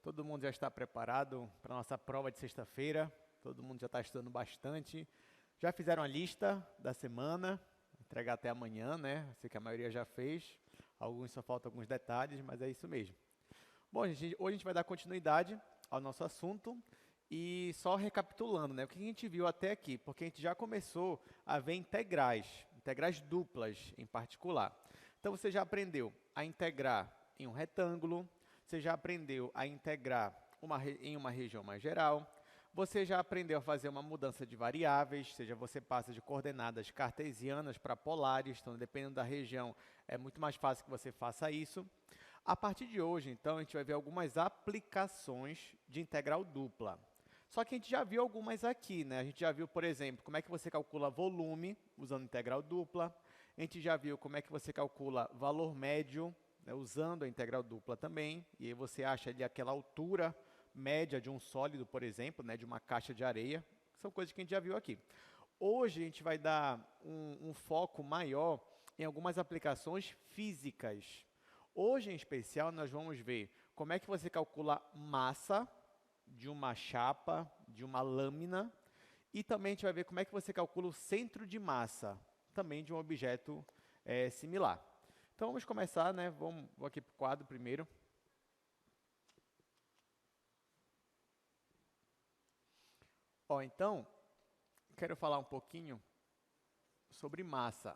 Todo mundo já está preparado para a nossa prova de sexta-feira. Todo mundo já está estudando bastante. Já fizeram a lista da semana, entregar até amanhã, né? Sei que a maioria já fez. Alguns só faltam alguns detalhes, mas é isso mesmo. Bom, gente, hoje a gente vai dar continuidade ao nosso assunto e só recapitulando, né? O que a gente viu até aqui, porque a gente já começou a ver integrais duplas em particular. Então você já aprendeu a integrar em um retângulo, você já aprendeu a integrar em uma região mais geral, você já aprendeu a fazer uma mudança de variáveis, ou seja, você passa de coordenadas cartesianas para polares, então dependendo da região é muito mais fácil que você faça isso. A partir de hoje, então, a gente vai ver algumas aplicações de integral dupla. Só que a gente já viu algumas aqui, né? A gente já viu, por exemplo, como é que você calcula volume usando integral dupla. A gente já viu como é que você calcula valor médio, né, usando a integral dupla também. E aí você acha ali aquela altura média de um sólido, por exemplo, né, de uma caixa de areia. São coisas que a gente já viu aqui. Hoje a gente vai dar um foco maior em algumas aplicações físicas. Hoje, em especial, nós vamos ver como é que você calcula massa de uma chapa, de uma lâmina, e também a gente vai ver como é que você calcula o centro de massa, também de um objeto similar. Então, vamos começar, né? Vou aqui para o quadro primeiro. Então, quero falar um pouquinho sobre massa.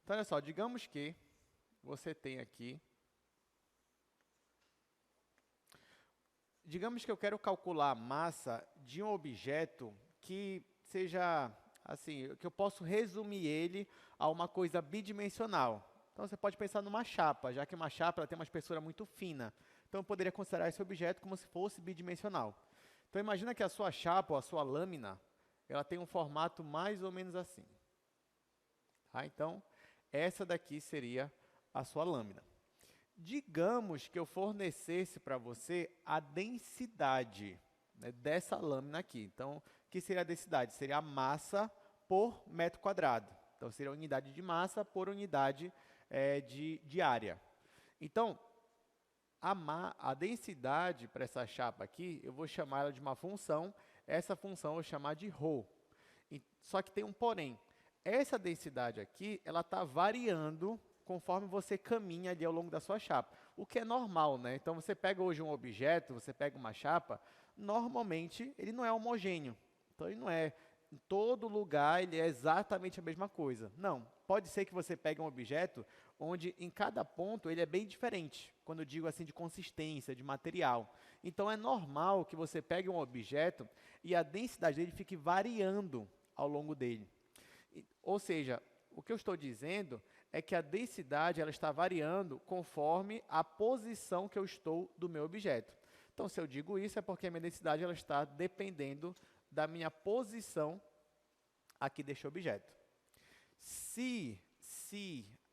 Então, olha só, digamos que você tem aqui... Digamos que eu quero calcular a massa de um objeto que seja, assim, que eu posso resumir ele a uma coisa bidimensional. Então, você pode pensar numa chapa, já que uma chapa ela tem uma espessura muito fina. Então, eu poderia considerar esse objeto como se fosse bidimensional. Então, imagina que a sua chapa ou a sua lâmina, ela tem um formato mais ou menos assim. Tá? Então, essa daqui seria a sua lâmina. Digamos que eu fornecesse para você a densidade, né, dessa lâmina aqui. Então, o que seria a densidade? Seria a massa por metro quadrado. Então, seria a unidade de massa por unidade de área. Então, a densidade para essa chapa aqui, eu vou chamar ela de uma função. Essa função eu vou chamar de ρ. Só que tem um porém. Essa densidade aqui, ela está variando conforme você caminha ali ao longo da sua chapa. O que é normal, né? Então, você pega hoje um objeto, você pega uma chapa, normalmente ele não é homogêneo. Então, ele não é em todo lugar, ele é exatamente a mesma coisa. Não, pode ser que você pegue um objeto onde em cada ponto ele é bem diferente, quando eu digo assim de consistência, de material. Então, é normal que você pegue um objeto e a densidade dele fique variando ao longo dele. Ou seja, o que eu estou dizendo é que a densidade ela está variando conforme a posição que eu estou do meu objeto. Então, se eu digo isso, é porque a minha densidade ela está dependendo da minha posição aqui deste objeto. Se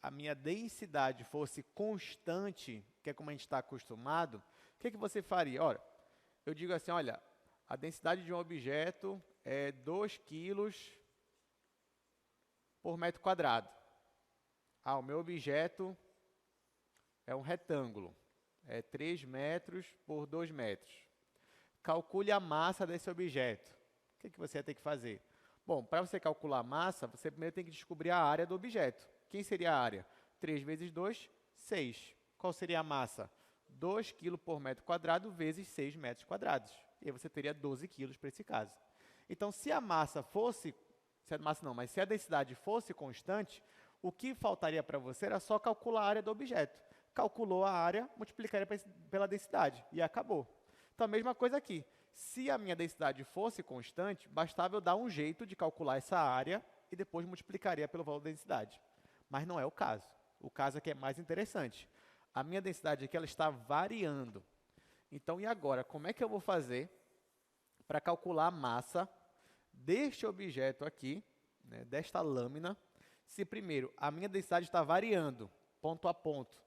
a minha densidade fosse constante, que é como a gente está acostumado, o que você faria? Ora, eu digo assim, olha, a densidade de um objeto é 2 quilos por metro quadrado. O meu objeto é um retângulo, é 3 metros por 2 metros. Calcule a massa desse objeto. O que você vai ter que fazer? Bom, para você calcular a massa, você primeiro tem que descobrir a área do objeto. Quem seria a área? 3 vezes 2, 6. Qual seria a massa? 2 kg por metro quadrado vezes 6 metros quadrados. E aí você teria 12 quilos para esse caso. Então, se a massa fosse... mas se a densidade fosse constante, o que faltaria para você era só calcular a área do objeto. Calculou a área, multiplicaria pela densidade e acabou. Então, a mesma coisa aqui. Se a minha densidade fosse constante, bastava eu dar um jeito de calcular essa área e depois multiplicaria pelo valor da densidade. Mas não é o caso. O caso aqui é mais interessante. A minha densidade aqui ela está variando. Então, e agora? Como é que eu vou fazer para calcular a massa deste objeto aqui, né, desta lâmina, se primeiro a minha densidade está variando, ponto a ponto,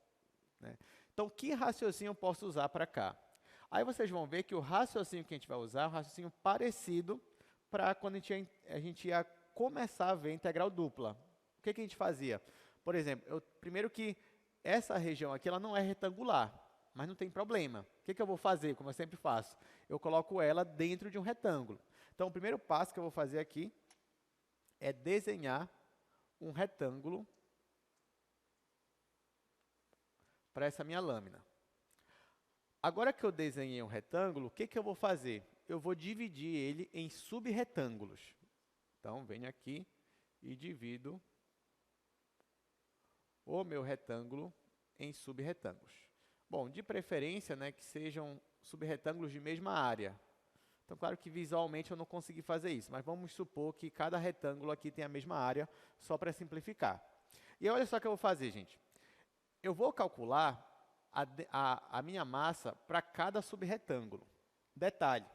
né? Então, que raciocínio eu posso usar para cá? Aí vocês vão ver que o raciocínio que a gente vai usar é um raciocínio parecido para quando a gente ia começar a ver integral dupla. O que a gente fazia? Por exemplo, primeiro que essa região aqui ela não é retangular, mas não tem problema. O que eu vou fazer, como eu sempre faço? Eu coloco ela dentro de um retângulo. Então, o primeiro passo que eu vou fazer aqui é desenhar um retângulo para essa minha lâmina. Agora que eu desenhei um retângulo, o que eu vou fazer? Eu vou dividir ele em subretângulos. Então, venho aqui e divido o meu retângulo em subretângulos. Bom, de preferência, né, que sejam subretângulos de mesma área. Então, claro que visualmente eu não consegui fazer isso, mas vamos supor que cada retângulo aqui tem a mesma área, só para simplificar. E olha só o que eu vou fazer, gente. Eu vou calcular a minha massa para cada subretângulo. Detalhe,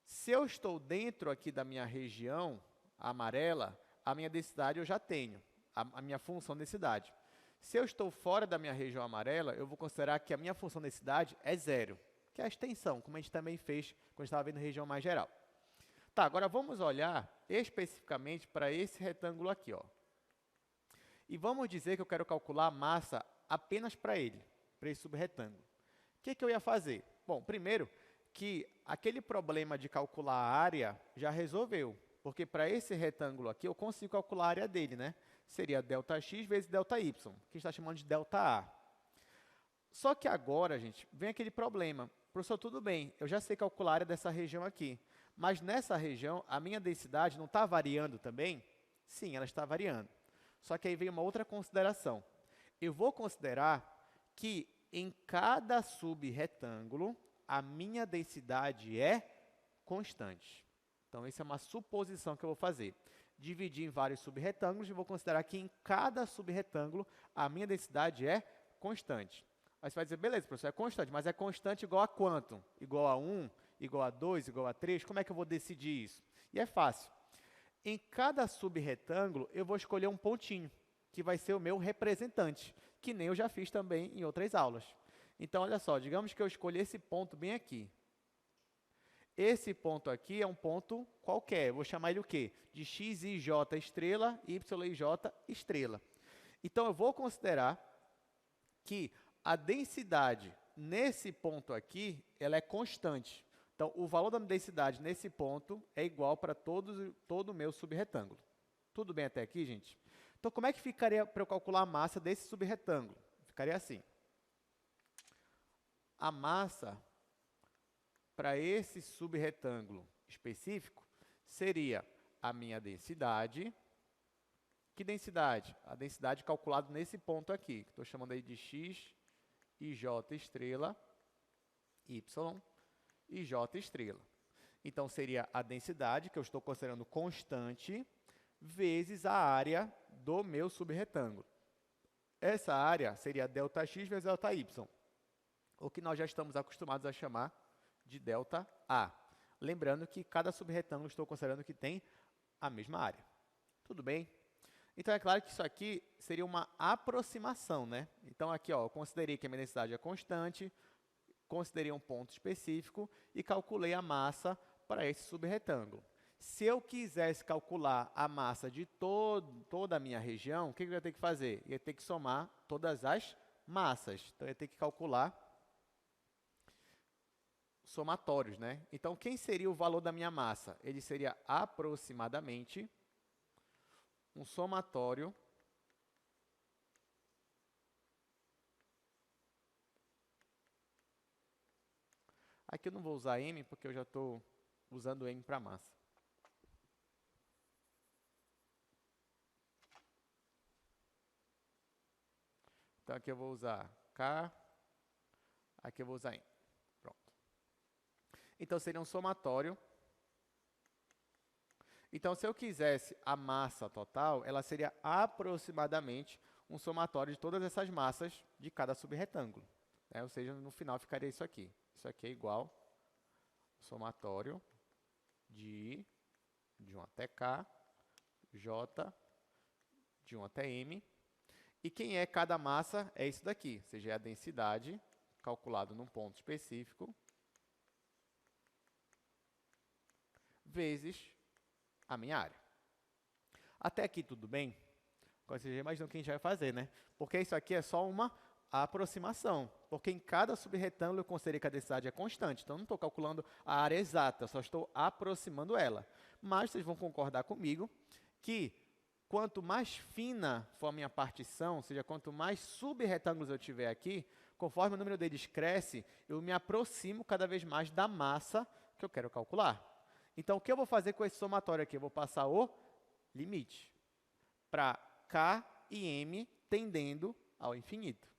se eu estou dentro aqui da minha região amarela, a minha densidade eu já tenho, a minha função densidade. Se eu estou fora da minha região amarela, eu vou considerar que a minha função densidade é zero, que é a extensão, como a gente também fez quando estava vendo região mais geral. Tá, agora vamos olhar especificamente para esse retângulo aqui, ó. E vamos dizer que eu quero calcular a massa apenas para ele, para esse subretângulo. O que eu ia fazer? Bom, primeiro que aquele problema de calcular a área já resolveu, porque para esse retângulo aqui eu consigo calcular a área dele, né? Seria ΔX vezes ΔY, que está chamando de ΔA. Só que agora, gente, vem aquele problema. Professor, tudo bem, eu já sei calcular a área dessa região aqui, mas nessa região a minha densidade não está variando também? Sim, ela está variando. Só que aí vem uma outra consideração. Eu vou considerar que em cada subretângulo a minha densidade é constante. Então, essa é uma suposição que eu vou fazer. Dividir em vários subretângulos e vou considerar que em cada subretângulo a minha densidade é constante. Aí você vai dizer, beleza, professor, é constante, mas é constante igual a quanto? Igual a 1, igual a 2, igual a 3? Como é que eu vou decidir isso? E é fácil. Em cada subretângulo, eu vou escolher um pontinho, que vai ser o meu representante, que nem eu já fiz também em outras aulas. Então, olha só, digamos que eu escolhi esse ponto bem aqui. Esse ponto aqui é um ponto qualquer, eu vou chamar ele o quê? De xij estrela, yij estrela. Então, eu vou considerar que a densidade nesse ponto aqui, ela é constante. Então, o valor da densidade nesse ponto é igual para todo o meu subretângulo. Tudo bem até aqui, gente? Então, como é que ficaria para eu calcular a massa desse subretângulo? Ficaria assim. A massa para esse subretângulo específico seria a minha densidade. Que densidade? A densidade calculada nesse ponto aqui, que estou chamando aí de x e j estrela, y e j estrela. Então, seria a densidade, que eu estou considerando constante, vezes a área do meu subretângulo. Essa área seria ΔX vezes ΔY, o que nós já estamos acostumados a chamar de ΔA. Lembrando que cada subretângulo estou considerando que tem a mesma área. Tudo bem? Então, é claro que isso aqui seria uma aproximação, né? Então, aqui, ó, eu considerei que a minha densidade é constante, considerei um ponto específico e calculei a massa para esse subretângulo. Se eu quisesse calcular a massa de toda a minha região, o que eu ia ter que fazer? Eu ia ter que somar todas as massas. Então, eu ia ter que calcular somatórios, né? Então, quem seria o valor da minha massa? Ele seria aproximadamente um somatório aqui eu não vou usar M, porque eu já estou usando M para massa. Então, aqui eu vou usar K, aqui eu vou usar M. Pronto. Então, seria um somatório. Então, se eu quisesse a massa total, ela seria aproximadamente um somatório de todas essas massas de cada subretângulo. Né? Ou seja, no final ficaria isso aqui. Isso aqui é igual ao somatório de 1 até K, J, de 1 até M. E quem é cada massa? É isso daqui, ou seja, é a densidade calculada num ponto específico, vezes a minha área. Até aqui tudo bem? Agora você já imaginou o que a gente vai fazer, né? Porque isso aqui é só uma A aproximação, porque em cada subretângulo eu considerei que a densidade é constante, então eu não estou calculando a área exata, só estou aproximando ela. Mas vocês vão concordar comigo que quanto mais fina for a minha partição, ou seja, quanto mais subretângulos eu tiver aqui, conforme o número deles cresce, eu me aproximo cada vez mais da massa que eu quero calcular. Então, o que eu vou fazer com esse somatório aqui? Eu vou passar o limite para K e M tendendo ao infinito.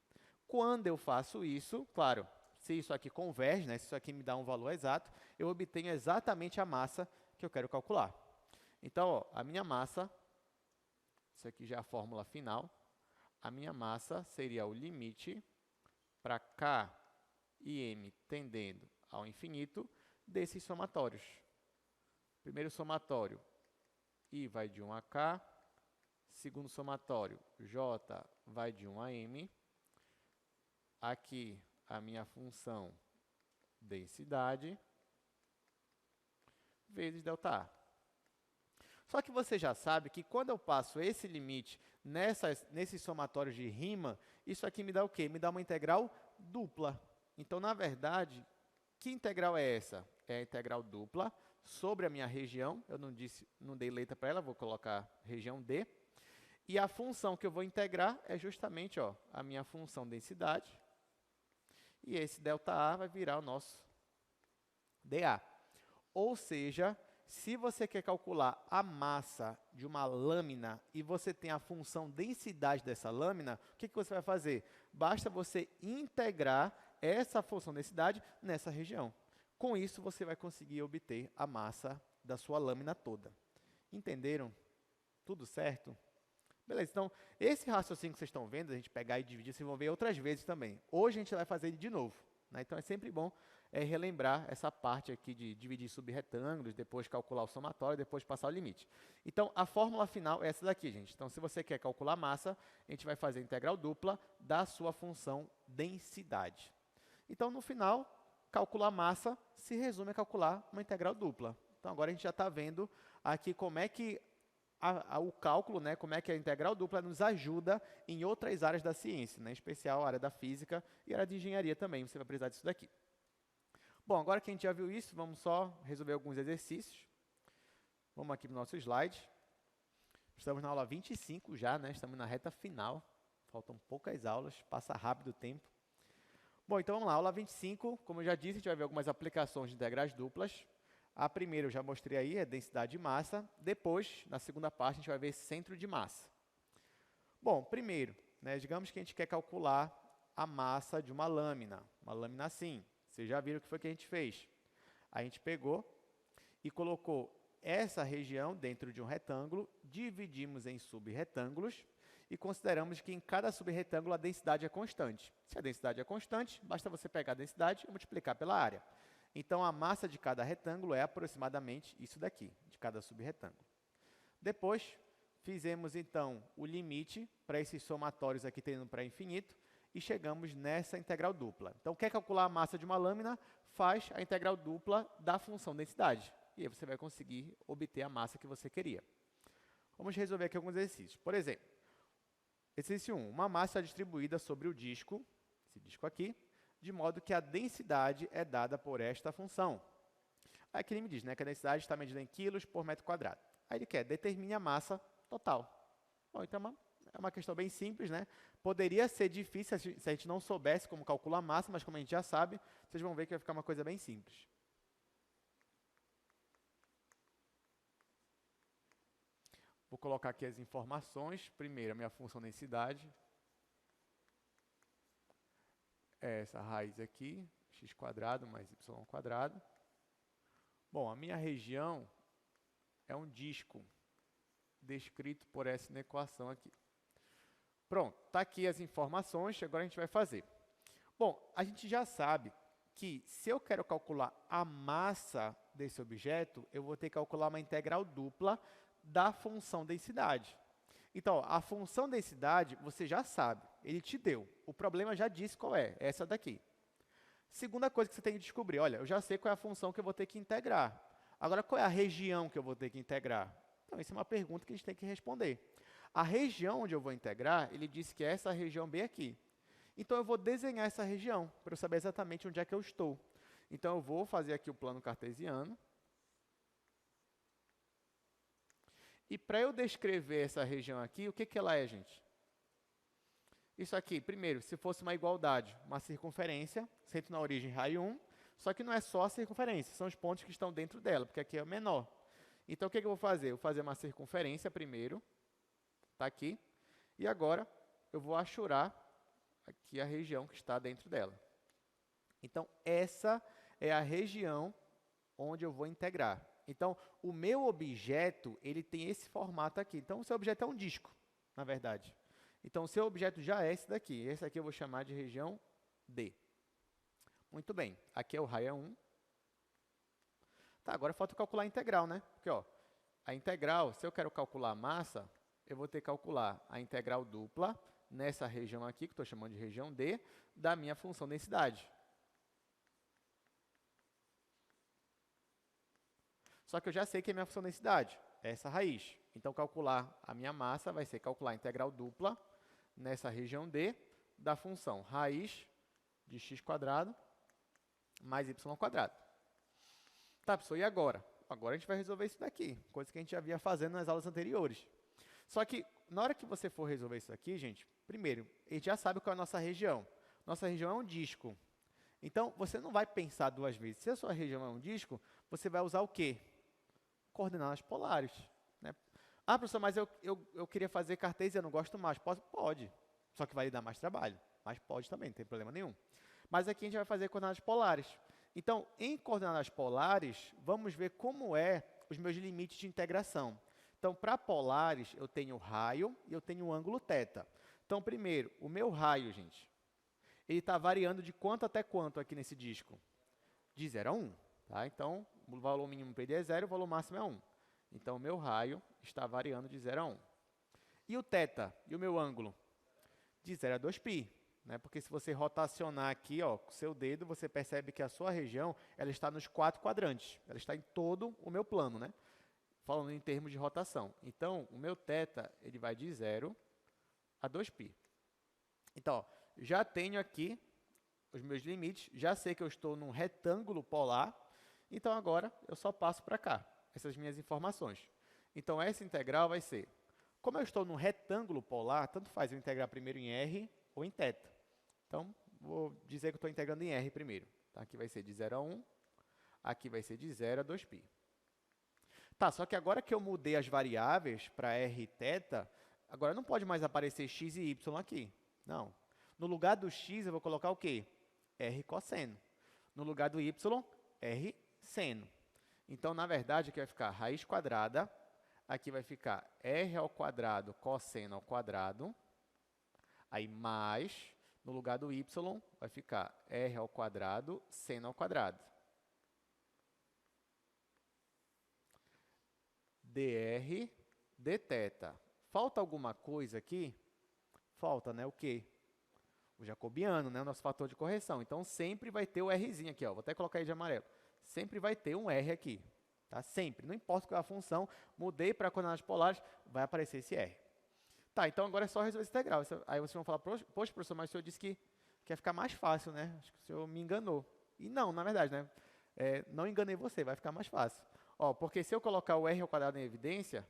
Quando eu faço isso, claro, se isso aqui converge, né, se isso aqui me dá um valor exato, eu obtenho exatamente a massa que eu quero calcular. Então, ó, a minha massa, isso aqui já é a fórmula final, a minha massa seria o limite para K e M tendendo ao infinito desses somatórios. Primeiro somatório, I vai de 1 a K. Segundo somatório, J vai de 1 a M. Aqui, a minha função densidade vezes ΔA. Só que você já sabe que quando eu passo esse limite nesses somatórios de rima, isso aqui me dá o quê? Me dá uma integral dupla. Então, na verdade, que integral é essa? É a integral dupla sobre a minha região. Eu não dei letra para ela, vou colocar região D. E a função que eu vou integrar é justamente ó, a minha função densidade. E esse ΔA vai virar o nosso dA. Ou seja, se você quer calcular a massa de uma lâmina e você tem a função densidade dessa lâmina, o que você vai fazer? Basta você integrar essa função densidade nessa região. Com isso, você vai conseguir obter a massa da sua lâmina toda. Entenderam? Tudo certo? Beleza, então, esse raciocínio que vocês estão vendo, a gente pegar e dividir, vocês vão ver outras vezes também. Hoje a gente vai fazer ele de novo, né? Então, é sempre bom relembrar essa parte aqui de dividir subretângulos, depois calcular o somatório, depois passar o limite. Então, a fórmula final é essa daqui, gente. Então, se você quer calcular massa, a gente vai fazer a integral dupla da sua função densidade. Então, no final, calcular massa se resume a calcular uma integral dupla. Então, agora a gente já está vendo aqui como é que o cálculo, né, como é que a integral dupla nos ajuda em outras áreas da ciência, né, em especial a área da física e a área de engenharia também, você vai precisar disso daqui. Bom, agora que a gente já viu isso, vamos só resolver alguns exercícios. Vamos aqui para o nosso slide. Estamos na aula 25 já, né, estamos na reta final, faltam poucas aulas, passa rápido o tempo. Bom, então vamos lá, aula 25, como eu já disse, a gente vai ver algumas aplicações de integrais duplas. A primeira eu já mostrei aí, é densidade e massa. Depois, na segunda parte, a gente vai ver centro de massa. Bom, primeiro, né, digamos que a gente quer calcular a massa de uma lâmina assim. Vocês já viram o que foi que a gente fez? A gente pegou e colocou essa região dentro de um retângulo, dividimos em subretângulos e consideramos que em cada subretângulo a densidade é constante. Se a densidade é constante, basta você pegar a densidade e multiplicar pela área. Então, a massa de cada retângulo é aproximadamente isso daqui, de cada subretângulo. Depois, fizemos, então, o limite para esses somatórios aqui tendendo para infinito e chegamos nessa integral dupla. Então, quer calcular a massa de uma lâmina, faz a integral dupla da função densidade. E aí você vai conseguir obter a massa que você queria. Vamos resolver aqui alguns exercícios. Por exemplo, exercício 1. Uma massa distribuída sobre o disco, esse disco aqui, de modo que a densidade é dada por esta função. Aqui ele me diz, né, que a densidade está medida em quilos por metro quadrado. Aí ele quer, determine a massa total. Bom, então é uma questão bem simples, né? Poderia ser difícil se a gente não soubesse como calcular a massa, mas como a gente já sabe, vocês vão ver que vai ficar uma coisa bem simples. Vou colocar aqui as informações. Primeiro, a minha função densidade. É essa raiz aqui, x² mais y². Bom, a minha região é um disco descrito por essa equação aqui. Pronto, está aqui as informações, agora a gente vai fazer. Bom, a gente já sabe que se eu quero calcular a massa desse objeto, eu vou ter que calcular uma integral dupla da função densidade. Então, a função densidade, você já sabe, ele te deu. O problema já disse qual é, essa daqui. Segunda coisa que você tem que descobrir, olha, eu já sei qual é a função que eu vou ter que integrar. Agora, qual é a região que eu vou ter que integrar? Então, isso é uma pergunta que a gente tem que responder. A região onde eu vou integrar, ele disse que é essa região B aqui. Então, eu vou desenhar essa região, para eu saber exatamente onde é que eu estou. Então, eu vou fazer aqui o plano cartesiano. E para eu descrever essa região aqui, o que, que ela é, gente? Isso aqui, primeiro, se fosse uma igualdade, uma circunferência, centro na origem, raio 1, só que não é só a circunferência, são os pontos que estão dentro dela, porque aqui é o menor. Então, o que, que eu vou fazer? Eu vou fazer uma circunferência primeiro, está aqui, e agora eu vou achurar aqui a região que está dentro dela. Então, essa é a região onde eu vou integrar. Então, o meu objeto, ele tem esse formato aqui. Então, o seu objeto é um disco, na verdade. Então, o seu objeto já é esse daqui. Esse aqui eu vou chamar de região D. Muito bem. Aqui é o raio 1. Tá, agora falta calcular a integral, né? Porque, ó, a integral, se eu quero calcular a massa, eu vou ter que calcular a integral dupla nessa região aqui, que estou chamando de região D, da minha função densidade. Só que eu já sei que é minha função densidade, é essa raiz. Então, calcular a minha massa vai ser calcular a integral dupla nessa região D da função raiz de x² mais y². Tá, pessoal, e agora? Agora a gente vai resolver isso daqui, coisa que a gente já vinha fazendo nas aulas anteriores. Só que, na hora que você for resolver isso aqui, gente, primeiro, a gente já sabe qual é a nossa região. Nossa região é um disco. Então, você não vai pensar duas vezes. Se a sua região é um disco, você vai usar o quê? Coordenadas polares. Né? Ah, professor, mas eu queria fazer cartesiano, não gosto mais. Pode, só que vai lhe dar mais trabalho. Mas pode também, não tem problema nenhum. Mas aqui a gente vai fazer coordenadas polares. Então, em coordenadas polares, vamos ver como é os meus limites de integração. Então, para polares, eu tenho raio e eu tenho ângulo θ. Então, primeiro, o meu raio, gente, ele está variando de quanto até quanto aqui nesse disco? De 0 a 1. Tá? Então, o valor mínimo para ele é 0, o valor máximo é 1. Então, o meu raio está variando de 0 a 1. E o θ, e o meu ângulo? De 0 a 2π. Né? Porque se você rotacionar aqui, ó, com o seu dedo, você percebe que a sua região ela está nos 4 quadrantes. Ela está em todo o meu plano, né? Falando em termos de rotação. Então, o meu θ ele vai de 0 a 2π. Então, ó, já tenho aqui os meus limites, já sei que eu estou num retângulo polar, então agora eu só passo para cá, essas minhas informações. Então, essa integral vai ser, como eu estou num retângulo polar, tanto faz eu integrar primeiro em R ou em θ. Então, vou dizer que eu estou integrando em R primeiro. Tá? Aqui vai ser de 0 a 1, aqui vai ser de 0 a 2π. Tá, só que agora que eu mudei as variáveis para R e θ, agora não pode mais aparecer x e y aqui. Não. No lugar do x, eu vou colocar o quê? R cosseno. No lugar do y, R seno. Então, na verdade, aqui vai ficar raiz quadrada, aqui vai ficar R ao quadrado cosseno ao quadrado, aí mais, no lugar do y, vai ficar R ao quadrado seno ao quadrado. dr dθ. Falta alguma coisa aqui? Falta, né? O quê? O jacobiano, né? O nosso fator de correção. Então, sempre vai ter o Rzinho aqui, ó. Vou até colocar aí de amarelo. Sempre vai ter um R aqui, tá? Sempre. Não importa qual é a função, mudei para coordenadas polares, vai aparecer esse R. Tá, então agora é só resolver essa integral. Aí vocês vão falar, poxa, professor, mas o senhor disse que ia ficar mais fácil, né? Acho que o senhor me enganou. E não, na verdade, né? Não enganei você, vai ficar mais fácil. Ó, porque se eu colocar o R ao quadrado em evidência,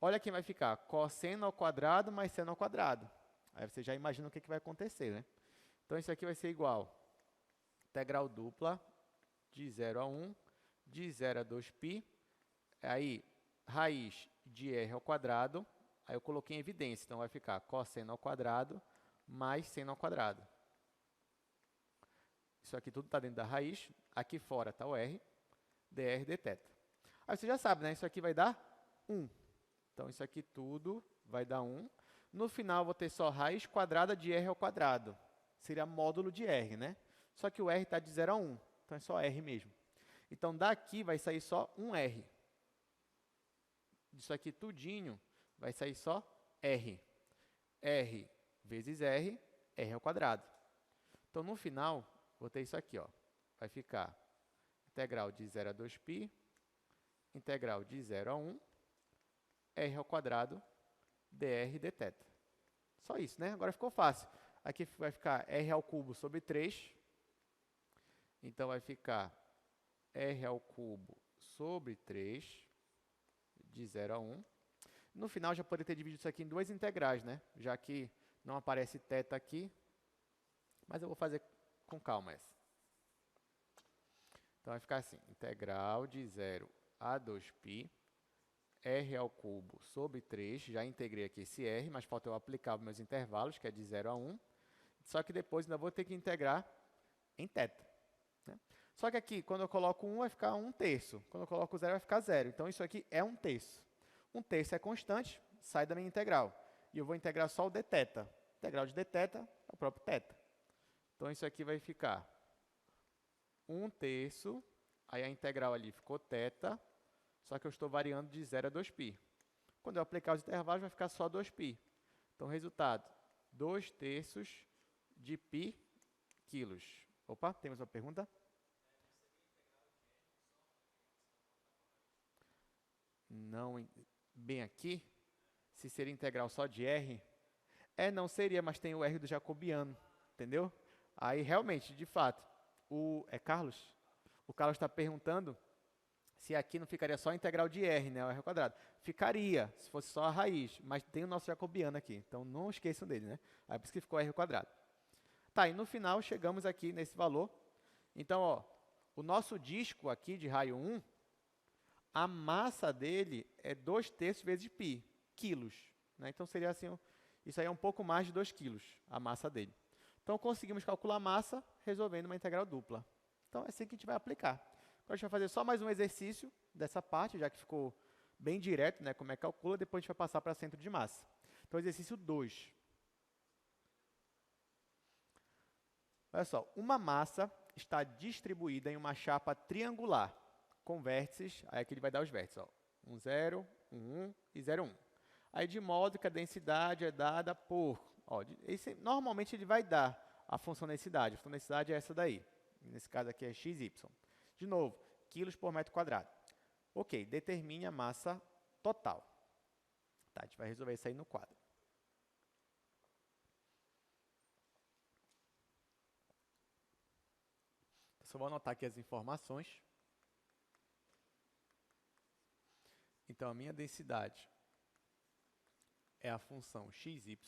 olha quem vai ficar, cosseno ao quadrado mais seno ao quadrado. Aí você já imagina o que vai acontecer, né? Então, isso aqui vai ser igual integral dupla de 0 a 1, de 0 a 2π, aí raiz de R ao quadrado, aí eu coloquei em evidência, então vai ficar cosseno ao quadrado mais seno ao quadrado. Isso aqui tudo está dentro da raiz, aqui fora está o R, dr dθ. Aí você já sabe, né? Isso aqui vai dar 1. Então, isso aqui tudo vai dar 1. No final, eu vou ter só raiz quadrada de R ao quadrado. Seria módulo de R, né? Só que o R está de 0 a 1. Então, é só R mesmo. Então, daqui vai sair só um R. Isso aqui tudinho vai sair só R. R vezes R, R ao quadrado. Então, no final, vou ter isso aqui, ó. Vai ficar integral de 0 a 2π, integral de 0 a 1, R ao quadrado, dr dθ. Só isso, né? Agora ficou fácil. Aqui vai ficar r ao cubo sobre 3. Então, vai ficar r ao cubo sobre 3, de 0 a 1. No final, já poderia ter dividido isso aqui em duas integrais, né? Já que não aparece θ aqui. Mas eu vou fazer com calma essa. Então, vai ficar assim, integral de 0 a 2π, r ao cubo sobre 3, já integrei aqui esse r, mas falta eu aplicar os meus intervalos, que é de 0 a 1. Só que depois ainda vou ter que integrar em θ. Né? Só que aqui, quando eu coloco 1, vai ficar 1/3. Quando eu coloco 0, vai ficar 0. Então, isso aqui é 1/3. 1/3 é constante, sai da minha integral. E eu vou integrar só o dθ. Integral de dθ é o próprio θ. Então, isso aqui vai ficar 1/3. Aí a integral ali ficou θ. Só que eu estou variando de 0 a 2π. Quando eu aplicar os intervalos, vai ficar só 2π. Então, resultado, 2/3 de π quilos. Opa, temos uma pergunta? Não, bem aqui, se seria integral só de r, não seria, mas tem o r do jacobiano, entendeu? Aí, realmente, de fato, Carlos? O Carlos está perguntando se aqui não ficaria só a integral de r, né, o r ao quadrado. Ficaria, se fosse só a raiz, mas tem o nosso jacobiano aqui, então não esqueçam dele, né? Aí por isso que ficou r ao quadrado. Tá, e no final chegamos aqui nesse valor. Então, ó, o nosso disco aqui de raio 1, a massa dele é 2/3 vezes π, quilos. Né? Então, seria assim, isso aí é um pouco mais de 2 quilos, a massa dele. Então, conseguimos calcular a massa resolvendo uma integral dupla. Então, é assim que a gente vai aplicar. Agora, a gente vai fazer só mais um exercício dessa parte, já que ficou bem direto, né, como é que calcula, depois a gente vai passar para centro de massa. Então, exercício 2. Olha só, uma massa está distribuída em uma chapa triangular, com vértices, aí aqui ele vai dar os vértices, ó, 1, 0, 1, 1 e 0, 1. Aí, de modo que a densidade é dada por... Ó, normalmente, ele vai dar a função densidade. A função densidade é essa daí. Nesse caso aqui é xy. De novo, quilos por metro quadrado. Ok, determine a massa total. Tá, a gente vai resolver isso aí no quadro. Só vou anotar aqui as informações. Então, a minha densidade é a função xy.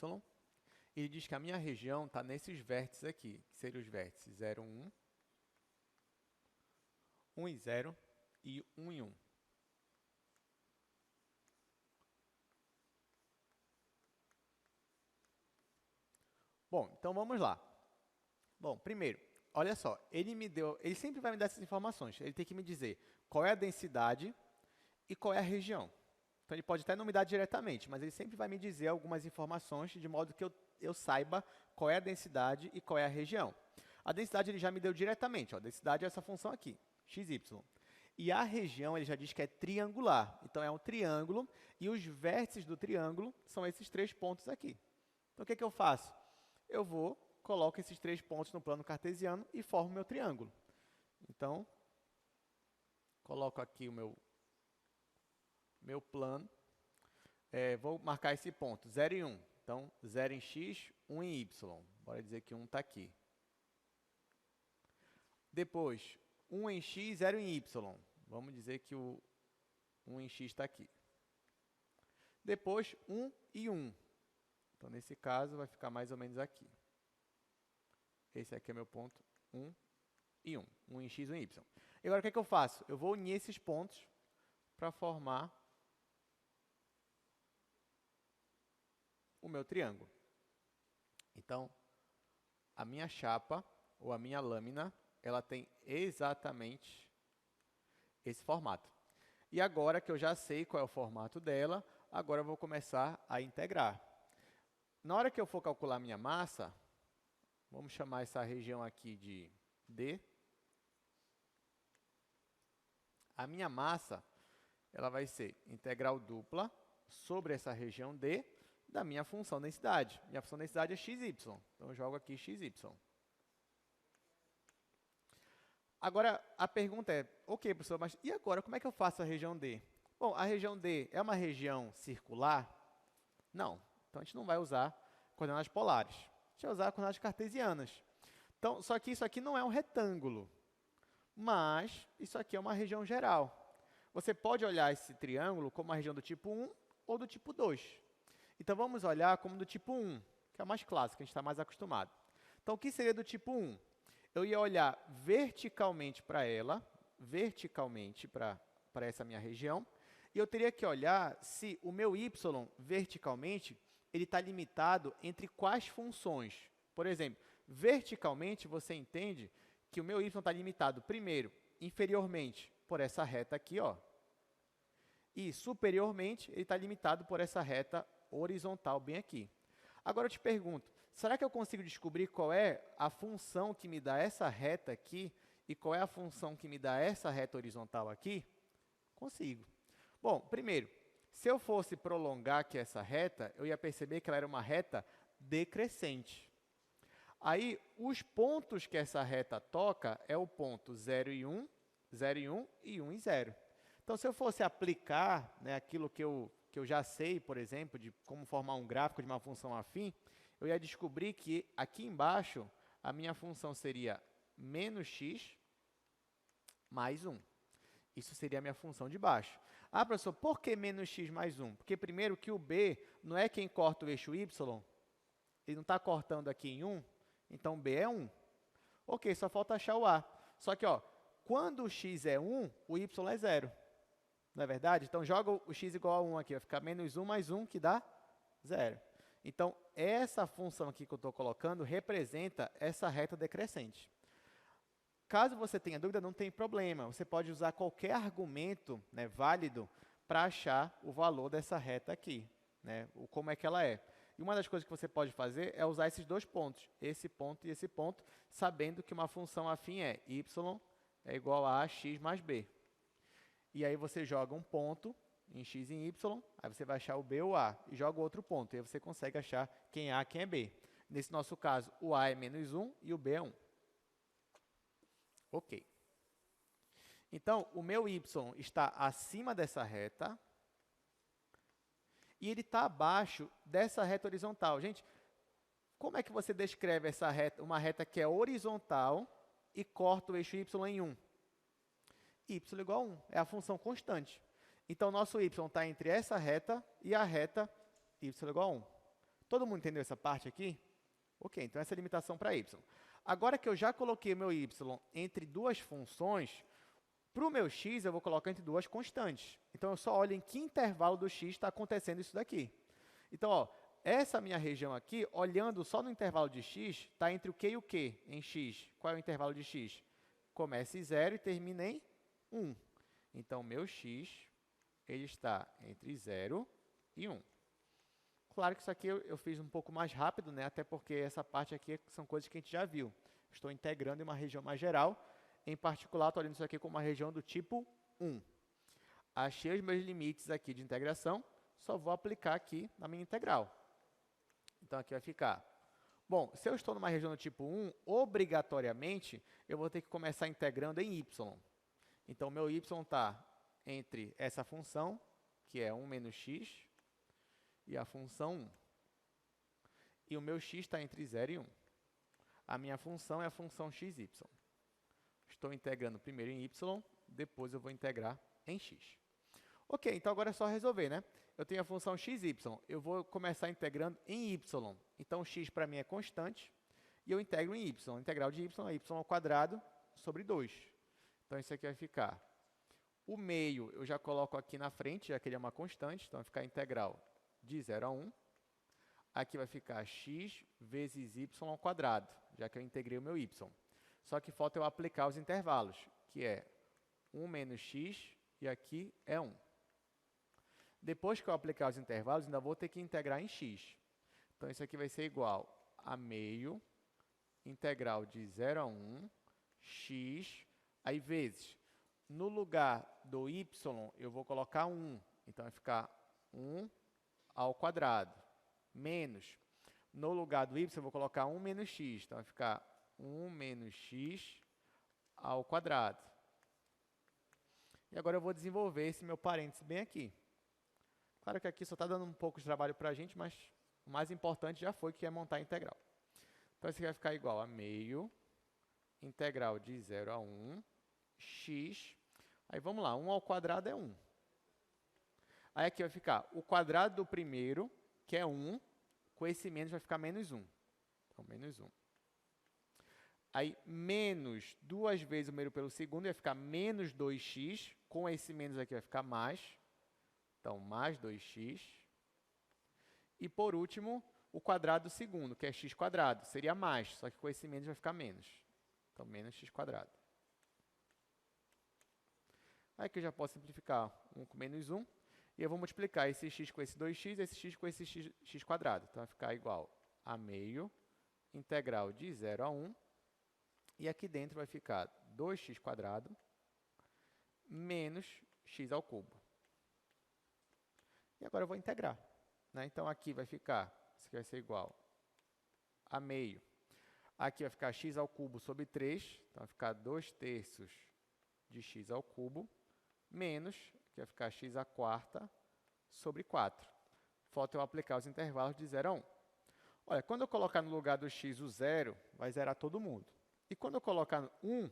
Ele diz que a minha região está nesses vértices aqui, que seriam os vértices 0, 1, 1 e 0 e 1 e 1. Bom, então vamos lá. Bom, primeiro, olha só, ele sempre vai me dar essas informações. Ele tem que me dizer qual é a densidade e qual é a região. Então, ele pode até não me dar diretamente, mas ele sempre vai me dizer algumas informações de modo que eu saiba qual é a densidade e qual é a região. A densidade ele já me deu diretamente. Ó, a densidade é essa função aqui, xy. E a região ele já diz que é triangular. Então, é um triângulo e os vértices do triângulo são esses 3 pontos aqui. Então, o que eu faço? Eu coloco esses 3 pontos no plano cartesiano e formo meu triângulo. Então, coloco aqui o meu plano. Vou marcar esse ponto, 0 e 1. Então, 0 em x, 1 em y. Bora dizer que 1 está aqui. Depois, 1 em x, 0 em y. Vamos dizer que o 1 em x está aqui. Depois, 1 e 1. Então, nesse caso, vai ficar mais ou menos aqui. Esse aqui é meu ponto 1 e 1. 1 em x, 1 em y. E agora, o que eu faço? Eu vou unir esses pontos para formar o meu triângulo. Então, a minha chapa, ou a minha lâmina, ela tem exatamente esse formato. E agora que eu já sei qual é o formato dela, agora eu vou começar a integrar. Na hora que eu for calcular a minha massa, vamos chamar essa região aqui de D. A minha massa, ela vai ser integral dupla sobre essa região D da minha função densidade. Minha função densidade é xy. Então, eu jogo aqui xy. Agora, a pergunta é, ok, professor, mas e agora, como é que eu faço a região D? Bom, a região D é uma região circular? Não. Então, a gente não vai usar coordenadas polares. A gente vai usar coordenadas cartesianas. Então, só que isso aqui não é um retângulo, mas isso aqui é uma região geral. Você pode olhar esse triângulo como uma região do tipo 1 ou do tipo 2. Então, vamos olhar como do tipo 1, que é a mais clássica, a gente está mais acostumado. Então, o que seria do tipo 1? Eu ia olhar verticalmente para ela, verticalmente para essa minha região, e eu teria que olhar se o meu y, verticalmente, ele está limitado entre quais funções. Por exemplo, verticalmente, você entende que o meu y está limitado, primeiro, inferiormente, por essa reta aqui, ó, e superiormente, ele está limitado por essa reta horizontal bem aqui. Agora eu te pergunto, será que eu consigo descobrir qual é a função que me dá essa reta aqui e qual é a função que me dá essa reta horizontal aqui? Consigo. Bom, primeiro, se eu fosse prolongar aqui essa reta, eu ia perceber que ela era uma reta decrescente. Aí, os pontos que essa reta toca é o ponto 0 e 1, 0 e 1 e 1 e 0. Então, se eu fosse aplicar, né, aquilo que eu já sei, por exemplo, de como formar um gráfico de uma função afim, eu ia descobrir que aqui embaixo a minha função seria menos x mais 1. Isso seria a minha função de baixo. Ah, professor, por que menos x mais 1? Porque primeiro que o b não é quem corta o eixo y, ele não está cortando aqui em 1, então b é 1. Ok, só falta achar o a. Só que, ó, quando o x é 1, o y é 0. Não é verdade? Então, joga o x igual a 1 aqui, vai ficar menos 1 mais 1, que dá 0. Então, essa função aqui que eu estou colocando representa essa reta decrescente. Caso você tenha dúvida, não tem problema. Você pode usar qualquer argumento, né, válido para achar o valor dessa reta aqui, né, como é que ela é. E uma das coisas que você pode fazer é usar esses dois pontos, esse ponto e esse ponto, sabendo que uma função afim é y é igual a x mais b. E aí você joga um ponto em x e em y, aí você vai achar o b ou a, e joga outro ponto, e aí você consegue achar quem é a, quem é b. Nesse nosso caso, o a é menos 1 e o b é 1. Ok. Então, o meu y está acima dessa reta e ele está abaixo dessa reta horizontal. Gente, como é que você descreve essa reta, uma reta que é horizontal e corta o eixo y em 1? Y igual a 1, é a função constante. Então, nosso y está entre essa reta e a reta y igual a 1. Todo mundo entendeu essa parte aqui? Ok, então essa é a limitação para y. Agora que eu já coloquei meu y entre duas funções, para o meu x eu vou colocar entre duas constantes. Então, eu só olho em que intervalo do x está acontecendo isso daqui. Então, ó, essa minha região aqui, olhando só no intervalo de x, está entre o que e o que em x? Qual é o intervalo de x? Começa em 0 e termina em 1. Então, meu x ele está entre 0 e 1. Claro que isso aqui eu fiz um pouco mais rápido, né? Até porque essa parte aqui são coisas que a gente já viu. Estou integrando em uma região mais geral. Em particular, estou olhando isso aqui como uma região do tipo 1. Achei os meus limites aqui de integração, só vou aplicar aqui na minha integral. Então, aqui vai ficar. Bom, se eu estou numa região do tipo 1, obrigatoriamente, eu vou ter que começar integrando em y. Então, o meu y está entre essa função, que é 1 menos x, e a função 1. E o meu x está entre 0 e 1. A minha função é a função xy. Estou integrando primeiro em y, depois eu vou integrar em x. Ok, então agora é só resolver, né? Eu tenho a função xy, eu vou começar integrando em y. Então, x para mim é constante, e eu integro em y. A integral de y é y ao quadrado sobre 2. Então, isso aqui vai ficar. O meio eu já coloco aqui na frente, já que ele é uma constante, então vai ficar a integral de 0 a 1. Aqui vai ficar x vezes y ao quadrado, já que eu integrei o meu y. Só que falta eu aplicar os intervalos, que é 1 menos x e aqui é 1. Depois que eu aplicar os intervalos, ainda vou ter que integrar em x. Então, isso aqui vai ser igual a meio, integral de 0 a 1, x, aí vezes, no lugar do y, eu vou colocar 1. Então, vai ficar 1 ao quadrado, menos, no lugar do y, eu vou colocar 1 menos x. Então, vai ficar 1 menos x ao quadrado. E agora eu vou desenvolver esse meu parênteses bem aqui. Claro que aqui só está dando um pouco de trabalho para a gente, mas o mais importante já foi, que é montar a integral. Então, isso aqui vai ficar igual a meio integral de 0 a 1, x. Aí, vamos lá, 1 ao quadrado é 1. Aí, aqui vai ficar o quadrado do primeiro, que é 1, com esse menos vai ficar menos 1. Então, menos 1. Aí, menos 2 vezes o primeiro pelo segundo, vai ficar menos 2x. Com esse menos aqui vai ficar mais. Então, mais 2x. E, por último, o quadrado do segundo, que é x quadrado. Seria mais, só que com esse menos vai ficar menos. Então, menos x quadrado. Aí, aqui eu já posso simplificar 1 com menos 1. E eu vou multiplicar esse x com esse 2x, esse x com esse x quadrado. Então, vai ficar igual a meio integral de 0 a 1. E aqui dentro vai ficar 2x quadrado menos x ao cubo. E agora eu vou integrar. Né? Então, aqui vai ficar, isso aqui vai ser igual a meio. Aqui vai ficar x ao cubo sobre 3. Então, vai ficar 2/3 de x ao cubo menos, aqui vai ficar x à quarta sobre 4. Falta eu aplicar os intervalos de 0 a 1. Olha, quando eu colocar no lugar do x o 0, vai zerar todo mundo. E quando eu colocar 1,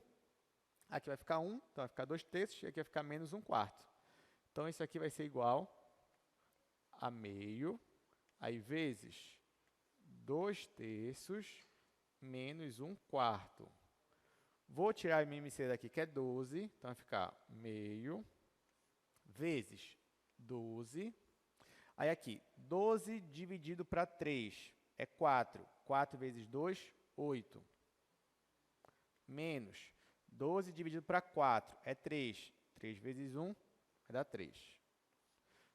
aqui vai ficar 1, então vai ficar 2/3, e aqui vai ficar menos 1/4. Então, isso aqui vai ser igual a meio, aí vezes 2/3 menos 1/4. Vou tirar a MMC daqui, que é 12, então vai ficar meio, vezes 12. Aí aqui, 12 dividido para 3 é 4. 4 vezes 2, 8. Menos 12 dividido para 4 é 3. 3 vezes 1 vai dar 3.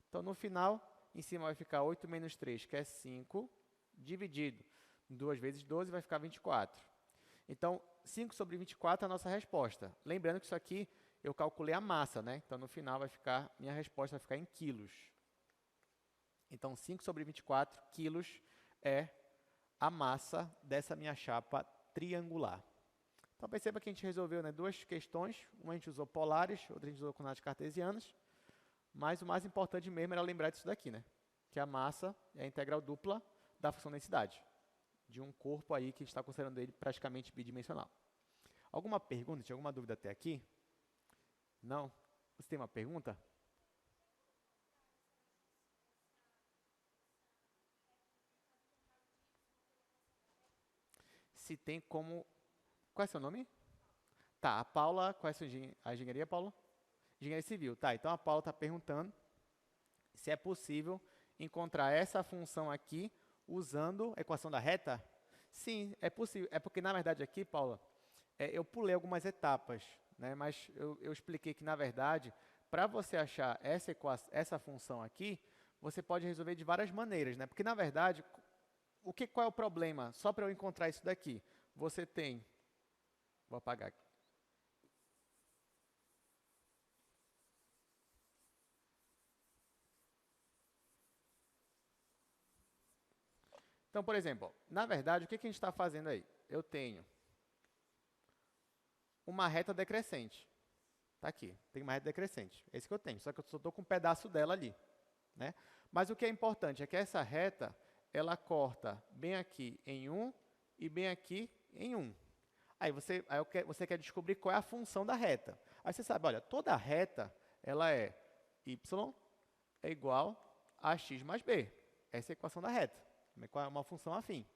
Então, no final, em cima vai ficar 8 menos 3, que é 5, dividido 2 vezes 12 vai ficar 24. Então, 5 sobre 24 é a nossa resposta. Lembrando que isso aqui eu calculei a massa, né? Então, no final, minha resposta vai ficar em quilos. Então, 5 sobre 24 quilos é a massa dessa minha chapa triangular. Então, perceba que a gente resolveu, né, duas questões. Uma a gente usou polares, outra a gente usou coordenadas cartesianas. Mas o mais importante mesmo era lembrar disso daqui, né? Que a massa é a integral dupla da função densidade. De um corpo aí que a gente está considerando ele praticamente bidimensional. Alguma pergunta? Tinha alguma dúvida até aqui? Não? Você tem uma pergunta? Se tem como... Qual é o seu nome? Tá, a Paula... Qual é a sua engenharia, Paula? Engenharia civil. Tá, então a Paula está perguntando se é possível encontrar essa função aqui usando a equação da reta. Sim, é possível. É porque, na verdade, aqui, Paula, eu pulei algumas etapas, né? Mas eu expliquei que, na verdade, para você achar essa função aqui, você pode resolver de várias maneiras, né? Porque, na verdade, qual é o problema? Só para eu encontrar isso daqui, você tem... Vou apagar aqui. Então, por exemplo, na verdade, o que a gente está fazendo aí? Eu tenho uma reta decrescente. Está aqui, tem uma reta decrescente. É isso que eu tenho, só que eu só estou com um pedaço dela ali. Né? Mas o que é importante é que essa reta, ela corta bem aqui em 1 e bem aqui em 1. Aí você quer descobrir qual é a função da reta. Aí você sabe, olha, toda reta, ela é y é igual a x mais b. Essa é a equação da reta. É uma função afim.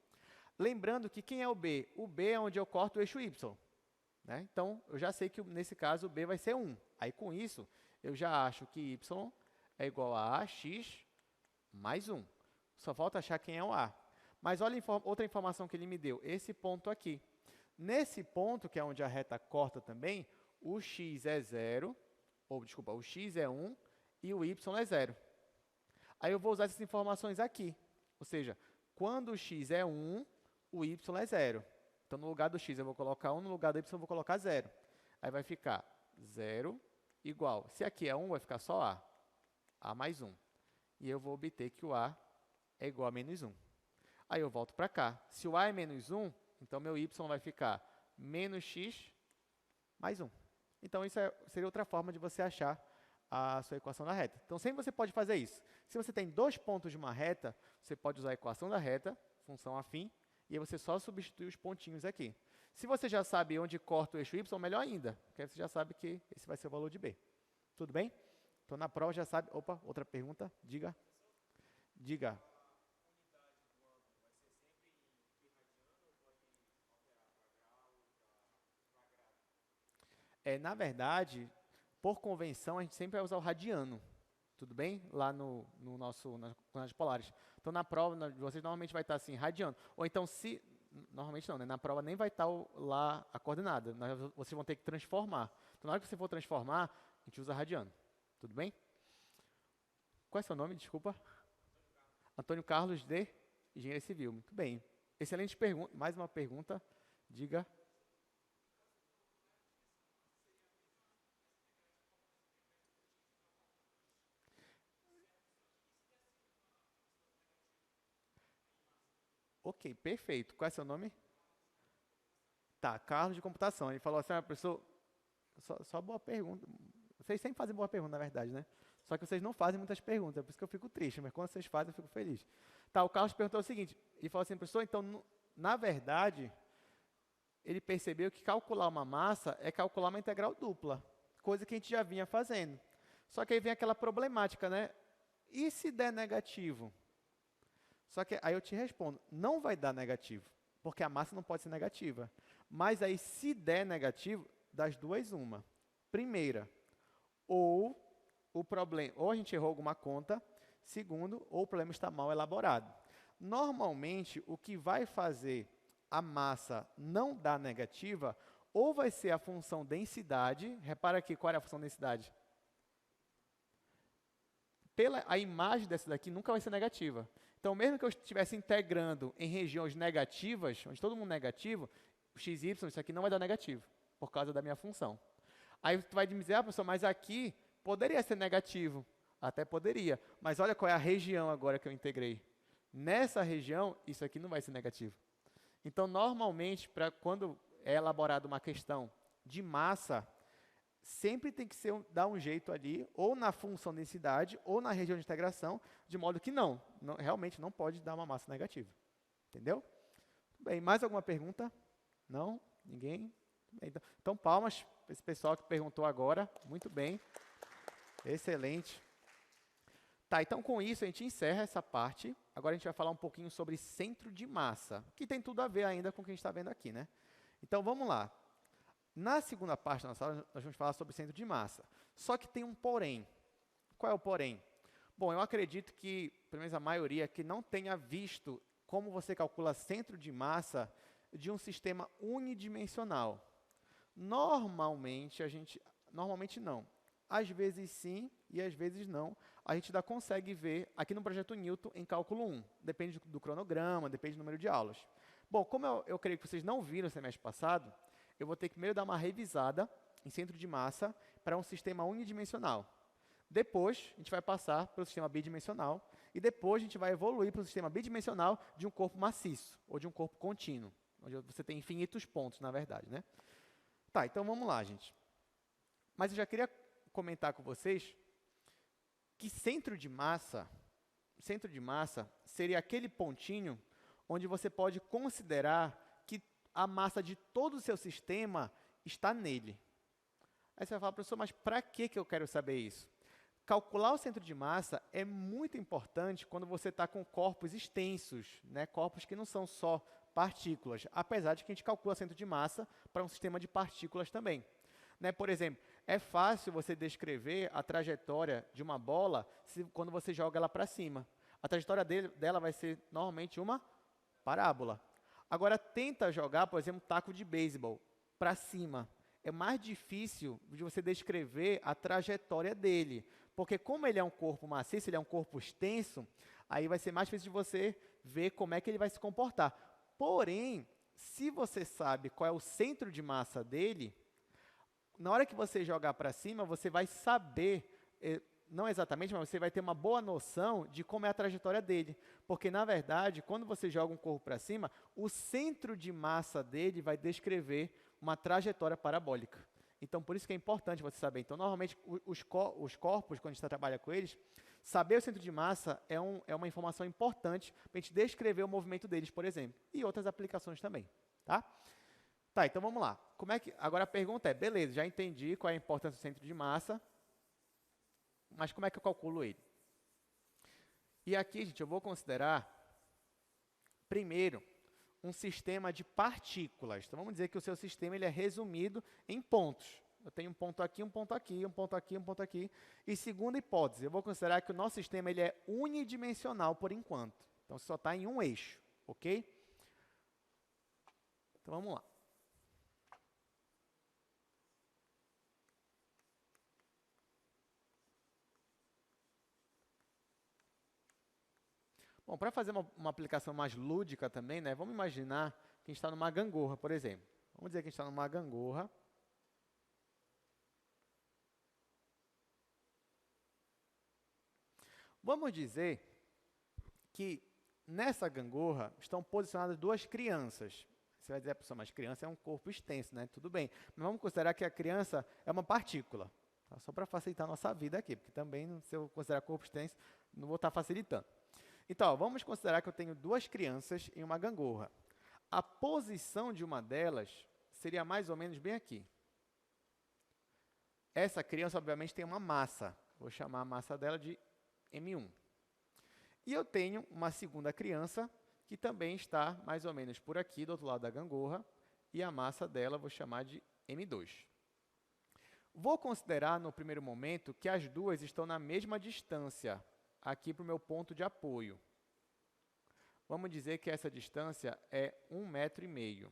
Lembrando que quem é o b? O b é onde eu corto o eixo y. Né? Então, eu já sei que nesse caso o b vai ser 1. Aí, com isso, eu já acho que y é igual a ax mais 1. Só falta achar quem é o a. Mas olha outra informação que ele me deu, esse ponto aqui. Nesse ponto, que é onde a reta corta também, o x é 0, o x é 1 e o y é 0. Aí eu vou usar essas informações aqui. Ou seja, quando o x é 1, o y é 0. Então, no lugar do x eu vou colocar 1, no lugar do y eu vou colocar 0. Aí vai ficar 0 igual. Se aqui é 1, vai ficar só a mais 1. E eu vou obter que o a é igual a menos 1. Aí eu volto para cá. Se o a é menos 1, então meu y vai ficar menos x mais 1. Então, isso seria outra forma de você achar a sua equação da reta. Então, sempre você pode fazer isso. Se você tem dois pontos de uma reta, você pode usar a equação da reta, função afim, e aí você só substitui os pontinhos aqui. Se você já sabe onde corta o eixo y, melhor ainda, porque aí você já sabe que esse vai ser o valor de b. Tudo bem? Então, na prova já sabe... Opa, outra pergunta, diga. Diga. Na verdade, por convenção, a gente sempre vai usar o radiano. Tudo bem? Lá no nosso, nas polares. Então, na prova, vocês normalmente vai estar assim, radiano. Ou então, se... Normalmente não, né? Na prova nem vai estar lá a coordenada. Vocês vão ter que transformar. Então, na hora que você for transformar, a gente usa radiano. Tudo bem? Qual é o seu nome? Desculpa. Antônio Carlos de Engenharia Civil. Muito bem. Excelente pergunta. Mais uma pergunta. Diga. Ok, perfeito. Qual é o seu nome? Tá, Carlos de Computação. Ele falou assim, professor, só boa pergunta. Vocês sempre fazem boa pergunta, na verdade, né? Só que vocês não fazem muitas perguntas, é por isso que eu fico triste, mas quando vocês fazem, eu fico feliz. Tá, o Carlos perguntou o seguinte, ele falou assim, professor, então, na verdade, ele percebeu que calcular uma massa é calcular uma integral dupla, coisa que a gente já vinha fazendo. Só que aí vem aquela problemática, né? E se der negativo? Só que aí eu te respondo, não vai dar negativo, porque a massa não pode ser negativa. Mas aí, se der negativo, das duas, uma. Primeira, ou a gente errou alguma conta. Segundo, ou o problema está mal elaborado. Normalmente, o que vai fazer a massa não dar negativa, ou vai ser a função densidade. Repara aqui, qual é a função densidade? A imagem dessa daqui nunca vai ser negativa. Então, mesmo que eu estivesse integrando em regiões negativas, onde todo mundo é negativo, o x, y, isso aqui não vai dar negativo, por causa da minha função. Aí tu vai me dizer, professor, mas aqui poderia ser negativo. Até poderia, mas olha qual é a região agora que eu integrei. Nessa região, isso aqui não vai ser negativo. Então, normalmente, quando é elaborada uma questão de massa, sempre tem que dar um jeito ali, ou na função densidade, ou na região de integração, de modo que realmente não pode dar uma massa negativa. Entendeu? Bem, mais alguma pergunta? Não? Ninguém? Bem, então, palmas para esse pessoal que perguntou agora. Muito bem. Excelente. Tá, então com isso a gente encerra essa parte. Agora a gente vai falar um pouquinho sobre centro de massa, que tem tudo a ver ainda com o que a gente está vendo aqui, né? Então, vamos lá. Na segunda parte da nossa aula, nós vamos falar sobre centro de massa. Só que tem um porém. Qual é o porém? Bom, eu acredito que, pelo menos a maioria, que não tenha visto como você calcula centro de massa de um sistema unidimensional. Normalmente não. Às vezes sim e às vezes não. A gente ainda consegue ver aqui no Projeto Newton em cálculo 1. Depende do cronograma, depende do número de aulas. Bom, como eu creio que vocês não viram no semestre passado, eu vou ter que primeiro dar uma revisada em centro de massa para um sistema unidimensional. Depois, a gente vai passar para o sistema bidimensional e depois a gente vai evoluir para o sistema bidimensional de um corpo maciço ou de um corpo contínuo, onde você tem infinitos pontos, na verdade, né? Tá, então vamos lá, gente. Mas eu já queria comentar com vocês que centro de massa seria aquele pontinho onde você pode considerar que a massa de todo o seu sistema está nele. Aí você vai falar, professor, mas para que eu quero saber isso? Calcular o centro de massa é muito importante quando você está com corpos extensos, né? Corpos que não são só partículas, apesar de que a gente calcula centro de massa para um sistema de partículas também. Né? Por exemplo, é fácil você descrever a trajetória de uma bola quando você joga ela para cima. A trajetória dela vai ser normalmente uma parábola. Agora, tenta jogar, por exemplo, um taco de beisebol para cima. É mais difícil de você descrever a trajetória dele, porque como ele é um corpo maciço, ele é um corpo extenso, aí vai ser mais difícil de você ver como é que ele vai se comportar. Porém, se você sabe qual é o centro de massa dele, na hora que você jogar para cima, você vai saber, não exatamente, mas você vai ter uma boa noção de como é a trajetória dele. Porque, na verdade, quando você joga um corpo para cima, o centro de massa dele vai descrever uma trajetória parabólica. Então, por isso que é importante você saber. Então, normalmente, os corpos, quando a gente trabalha com eles, saber o centro de massa é uma informação importante para a gente descrever o movimento deles, por exemplo, e outras aplicações também, tá? Tá, então vamos lá. Agora a pergunta é, beleza, já entendi qual é a importância do centro de massa, mas como é que eu calculo ele? E aqui, gente, eu vou considerar, primeiro, um sistema de partículas. Então, vamos dizer que o seu sistema ele é resumido em pontos. Eu tenho um ponto aqui, um ponto aqui, um ponto aqui, um ponto aqui. E segunda hipótese, eu vou considerar que o nosso sistema ele é unidimensional por enquanto. Então, só está em um eixo, ok? Então, vamos lá. Bom, para fazer uma aplicação mais lúdica também, né, vamos imaginar que a gente está numa gangorra, por exemplo. Vamos dizer que a gente está numa gangorra. Vamos dizer que nessa gangorra estão posicionadas duas crianças. Você vai dizer, pessoal, mas criança é um corpo extenso, né? Tudo bem. Mas vamos considerar que a criança é uma partícula. Tá? Só para facilitar a nossa vida aqui, porque também, se eu considerar corpo extenso, não vou estar facilitando. Então, vamos considerar que eu tenho duas crianças em uma gangorra. A posição de uma delas seria mais ou menos bem aqui. Essa criança, obviamente, tem uma massa. Vou chamar a massa dela de M1. E eu tenho uma segunda criança que também está mais ou menos por aqui, do outro lado da gangorra, e a massa dela vou chamar de M2. Vou considerar, no primeiro momento, que as duas estão na mesma distância, aqui para o meu ponto de apoio. Vamos dizer que essa distância é 1,5 m.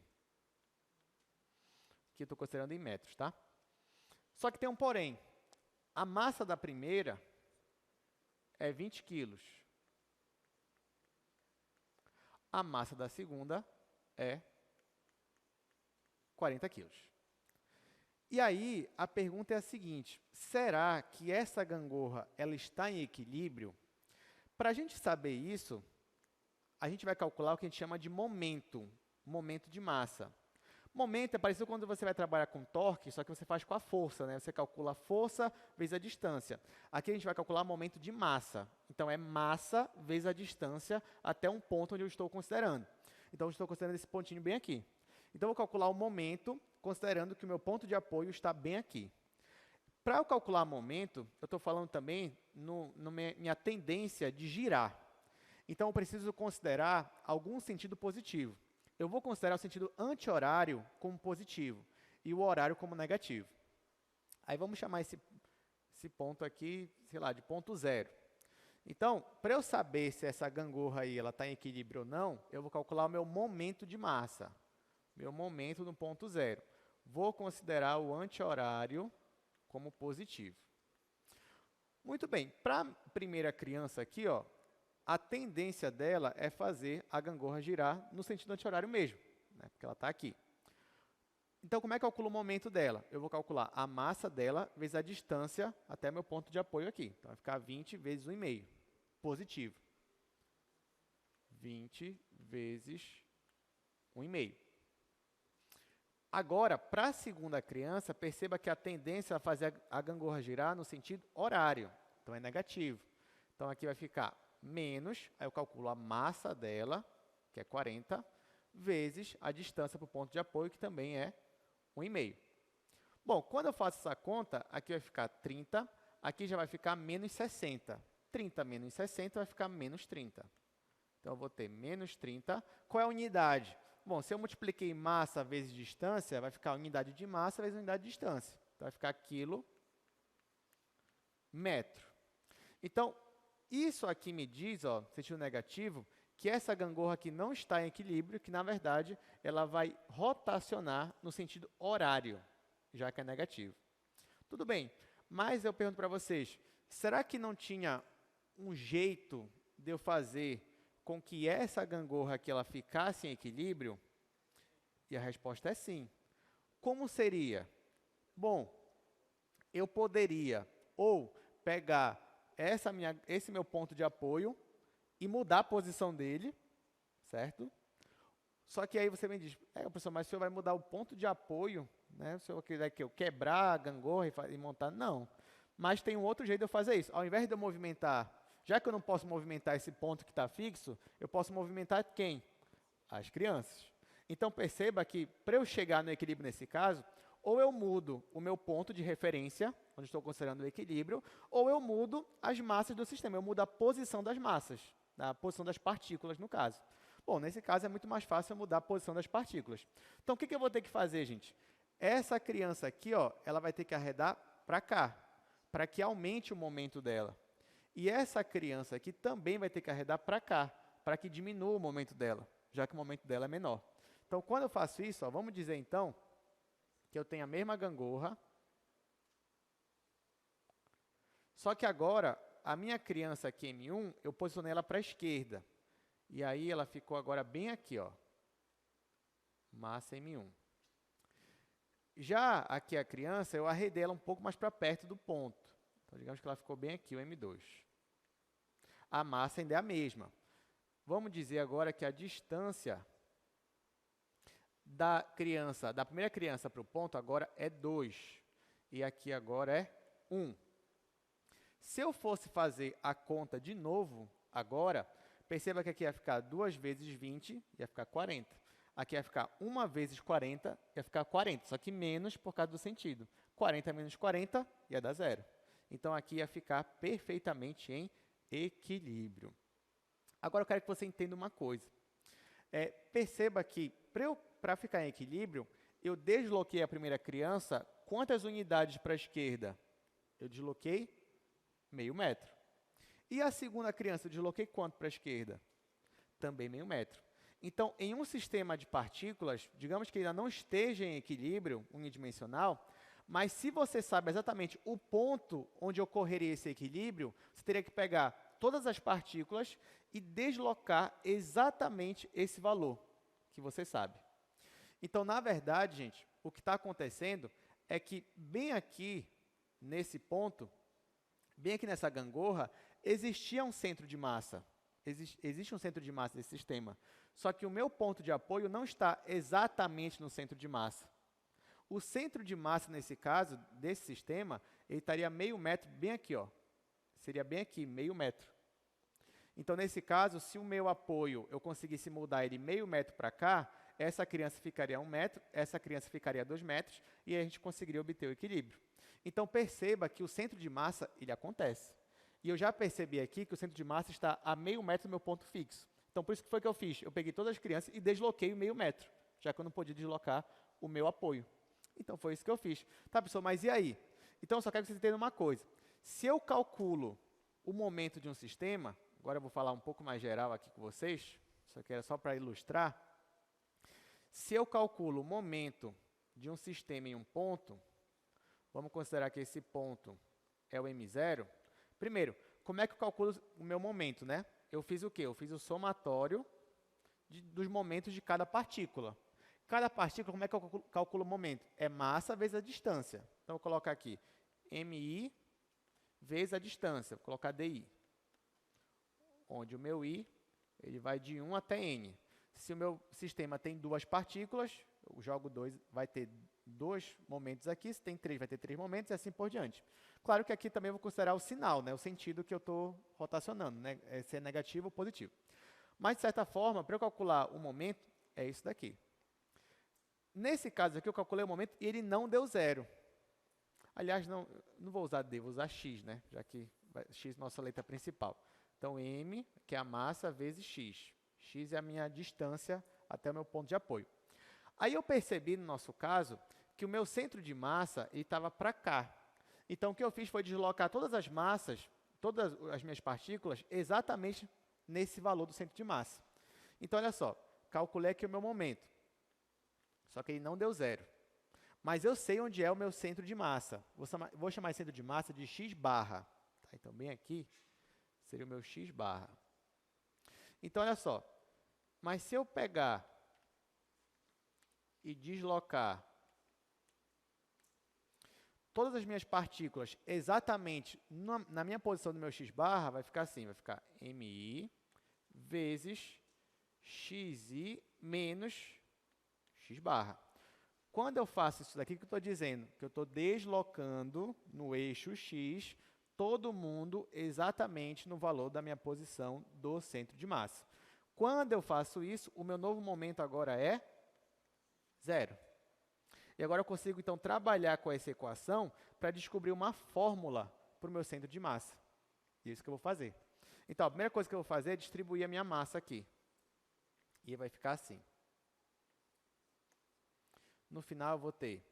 Aqui eu estou considerando em metros, tá? Só que tem um porém. A massa da primeira é 20 quilos. A massa da segunda é 40 quilos. E aí, a pergunta é a seguinte, será que essa gangorra ela está em equilíbrio? Para a gente saber isso, a gente vai calcular o que a gente chama de momento de massa. Momento é parecido quando você vai trabalhar com torque, só que você faz com a força, né? Você calcula a força vezes a distância. Aqui a gente vai calcular momento de massa. Então, é massa vezes a distância até um ponto onde eu estou considerando. Então, eu estou considerando esse pontinho bem aqui. Então, eu vou calcular o momento, considerando que o meu ponto de apoio está bem aqui. Para eu calcular momento, eu estou falando também na minha tendência de girar. Então, eu preciso considerar algum sentido positivo. Eu vou considerar o sentido anti-horário como positivo e o horário como negativo. Aí vamos chamar esse ponto aqui, sei lá, de ponto zero. Então, para eu saber se essa gangorra aí está em equilíbrio ou não, eu vou calcular o meu momento de massa, meu momento no ponto zero. Vou considerar o anti-horário como positivo. Muito bem, para a primeira criança aqui, ó, a tendência dela é fazer a gangorra girar no sentido anti-horário mesmo, né, porque ela está aqui. Então, como é que eu calculo o momento dela? Eu vou calcular a massa dela vezes a distância até meu ponto de apoio aqui. Então, vai ficar 20 vezes 1,5, positivo. 20 vezes 1,5. Agora, para a segunda criança, perceba que a tendência é fazer a gangorra girar no sentido horário. Então, é negativo. Então, aqui vai ficar menos, aí eu calculo a massa dela, que é 40, vezes a distância para o ponto de apoio, que também é 1,5. Bom, quando eu faço essa conta, aqui vai ficar 30, aqui já vai ficar menos 60. 30 menos 60 vai ficar menos 30. Então, eu vou ter menos 30. Qual é a unidade? Bom, se eu multipliquei massa vezes distância, vai ficar unidade de massa vezes unidade de distância. Então, vai ficar quilo metro. Então, isso aqui me diz, ó, sentido negativo, que essa gangorra aqui não está em equilíbrio, que, na verdade, ela vai rotacionar no sentido horário, já que é negativo. Tudo bem, mas eu pergunto para vocês, será que não tinha um jeito de eu fazer com que essa gangorra aqui ela ficasse em equilíbrio? E a resposta é sim. Como seria? Bom, eu poderia ou pegar esse meu ponto de apoio e mudar a posição dele, certo? Só que aí você me diz, professor, mas o senhor vai mudar o ponto de apoio né? Se eu quiser que eu quebrar a gangorra e montar, não. Mas tem um outro jeito de eu fazer isso. Ao invés de eu movimentar, já que eu não posso movimentar esse ponto que está fixo, eu posso movimentar quem? As crianças. Então perceba que para eu chegar no equilíbrio nesse caso, ou eu mudo o meu ponto de referência, onde estou considerando o equilíbrio, ou eu mudo as massas do sistema, eu mudo a posição das massas, a posição das partículas no caso. Bom, nesse caso é muito mais fácil eu mudar a posição das partículas. Então o que eu vou ter que fazer, gente? Essa criança aqui, ó, ela vai ter que arredar para cá, para que aumente o momento dela. E essa criança aqui também vai ter que arredar para cá, para que diminua o momento dela, já que o momento dela é menor. Então, quando eu faço isso, ó, vamos dizer então que eu tenho a mesma gangorra, só que agora a minha criança aqui, M1, eu posicionei ela para a esquerda. E aí ela ficou agora bem aqui, ó, massa M1. Já aqui a criança, eu arredei ela um pouco mais para perto do ponto. Então, digamos que ela ficou bem aqui, o M2. A massa ainda é a mesma. Vamos dizer agora que a distância da primeira criança para o ponto agora é 2. E aqui agora é 1. Se eu fosse fazer a conta de novo agora, perceba que aqui ia ficar 2 vezes 20, ia ficar 40. Aqui ia ficar 1 vezes 40, ia ficar 40, só que menos por causa do sentido. 40 menos 40 ia dar 0. Então, aqui ia ficar perfeitamente em equilíbrio. Agora, eu quero que você entenda uma coisa. Perceba que, para ficar em equilíbrio, eu desloquei a primeira criança, quantas unidades para a esquerda? Eu desloquei meio metro. E a segunda criança, eu desloquei quanto para a esquerda? Também meio metro. Então, em um sistema de partículas, digamos que ainda não esteja em equilíbrio unidimensional, mas se você sabe exatamente o ponto onde ocorreria esse equilíbrio, você teria que pegar todas as partículas e deslocar exatamente esse valor que você sabe. Então, na verdade, gente, o que está acontecendo é que bem aqui, nesse ponto, bem aqui nessa gangorra, existia um centro de massa. Existe um centro de massa desse sistema. Só que o meu ponto de apoio não está exatamente no centro de massa. O centro de massa, nesse caso, desse sistema, ele estaria meio metro bem aqui, ó. Seria bem aqui, meio metro. Então, nesse caso, se o meu apoio, eu conseguisse mudar ele meio metro para cá, essa criança ficaria 1 metro, essa criança ficaria 2 metros, e a gente conseguiria obter o equilíbrio. Então, perceba que o centro de massa, ele acontece. E eu já percebi aqui que o centro de massa está a meio metro do meu ponto fixo. Então, por isso que foi que eu fiz. Eu peguei todas as crianças e desloquei o meio metro, já que eu não podia deslocar o meu apoio. Então, foi isso que eu fiz. Tá, pessoal, mas e aí? Então, eu só quero que vocês entendam uma coisa. Se eu calculo o momento de um sistema, agora eu vou falar um pouco mais geral aqui com vocês, isso aqui era só para ilustrar. Se eu calculo o momento de um sistema em um ponto, vamos considerar que esse ponto é o M0. Primeiro, como é que eu calculo o meu momento, né? Eu fiz o quê? Eu fiz o somatório dos momentos de cada partícula. Cada partícula, como é que eu calculo o momento? É massa vezes a distância. Então, eu vou colocar aqui MI vezes a distância. Vou colocar DI. Onde o meu I ele vai de 1 até N. Se o meu sistema tem 2 partículas, eu jogo 2, vai ter 2 momentos aqui. Se tem 3, vai ter 3 momentos e assim por diante. Claro que aqui também eu vou considerar o sinal, né? O sentido que eu estou rotacionando, né? Se é negativo ou positivo. Mas, de certa forma, para eu calcular o momento, é isso daqui. Nesse caso aqui, eu calculei o momento e ele não deu 0. Aliás, não vou usar D, vou usar X, né? Já que X é a nossa letra principal. Então, M, que é a massa, vezes X. X é a minha distância até o meu ponto de apoio. Aí eu percebi, no nosso caso, que o meu centro de massa estava para cá. Então, o que eu fiz foi deslocar todas as massas, todas as minhas partículas, exatamente nesse valor do centro de massa. Então, olha só, calculei aqui o meu momento. Só que ele não deu 0. Mas eu sei onde é o meu centro de massa. Vou chamar esse centro de massa de x barra. Tá, então, bem aqui, seria o meu x barra. Então, olha só. Mas se eu pegar e deslocar todas as minhas partículas exatamente na minha posição do meu x barra, vai ficar assim, vai ficar mi vezes xi menos x barra. Quando eu faço isso daqui, o que eu estou dizendo? Que eu estou deslocando no eixo x todo mundo exatamente no valor da minha posição do centro de massa. Quando eu faço isso, o meu novo momento agora é 0. E agora eu consigo, então, trabalhar com essa equação para descobrir uma fórmula para o meu centro de massa. E é isso que eu vou fazer. Então, a primeira coisa que eu vou fazer é distribuir a minha massa aqui. E vai ficar assim. No final, eu vou ter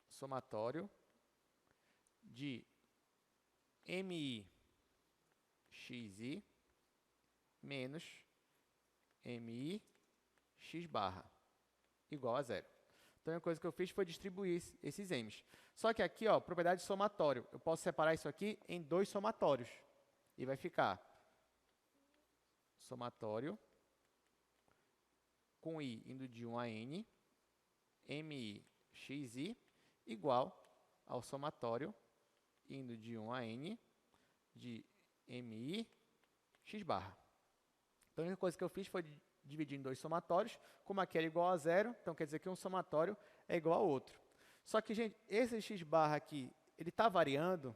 somatório de MI xi menos MI x barra igual a 0. Então, a coisa que eu fiz foi distribuir esses m's. Só que aqui, ó, propriedade de somatório. Eu posso separar isso aqui em 2 somatórios. E vai ficar somatório com i indo de 1 a n, mi xi igual ao somatório indo de 1 a n de mi x barra. Então, a única coisa que eu fiz foi dividir em 2 somatórios. Como aqui era igual a 0, então quer dizer que um somatório é igual ao outro. Só que, gente, esse x barra aqui, ele está variando?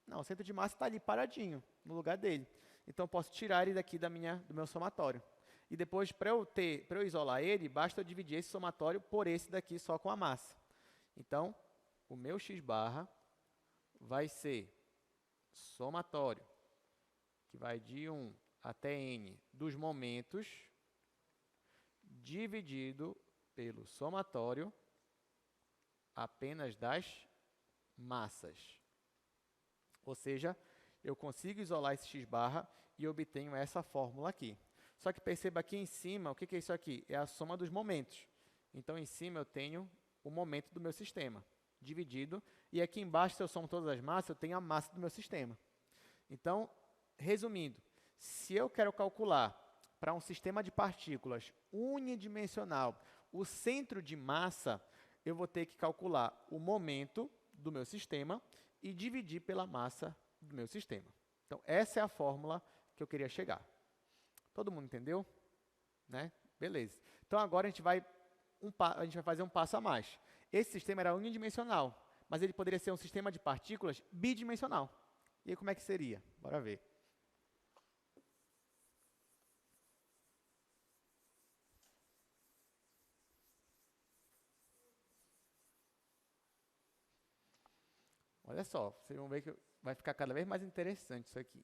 Não, o centro de massa está ali paradinho, no lugar dele. Então, eu posso tirar ele daqui do meu somatório. E depois, para eu isolar ele, basta eu dividir esse somatório por esse daqui só com a massa. Então, o meu x barra vai ser somatório, que vai de 1 até n dos momentos, dividido pelo somatório apenas das massas. Ou seja, eu consigo isolar esse x barra e obtenho essa fórmula aqui. Só que perceba aqui em cima, o que é isso aqui? É a soma dos momentos. Então, em cima eu tenho o momento do meu sistema, dividido. E aqui embaixo, se eu somo todas as massas, eu tenho a massa do meu sistema. Então, resumindo, se eu quero calcular para um sistema de partículas unidimensional o centro de massa, eu vou ter que calcular o momento do meu sistema e dividir pela massa do meu sistema. Então, essa é a fórmula que eu queria chegar. Todo mundo entendeu? Né? Beleza. Então, agora a gente vai fazer um passo a mais. Esse sistema era unidimensional, mas ele poderia ser um sistema de partículas bidimensional. E aí, como é que seria? Bora ver. Olha só, vocês vão ver que vai ficar cada vez mais interessante isso aqui.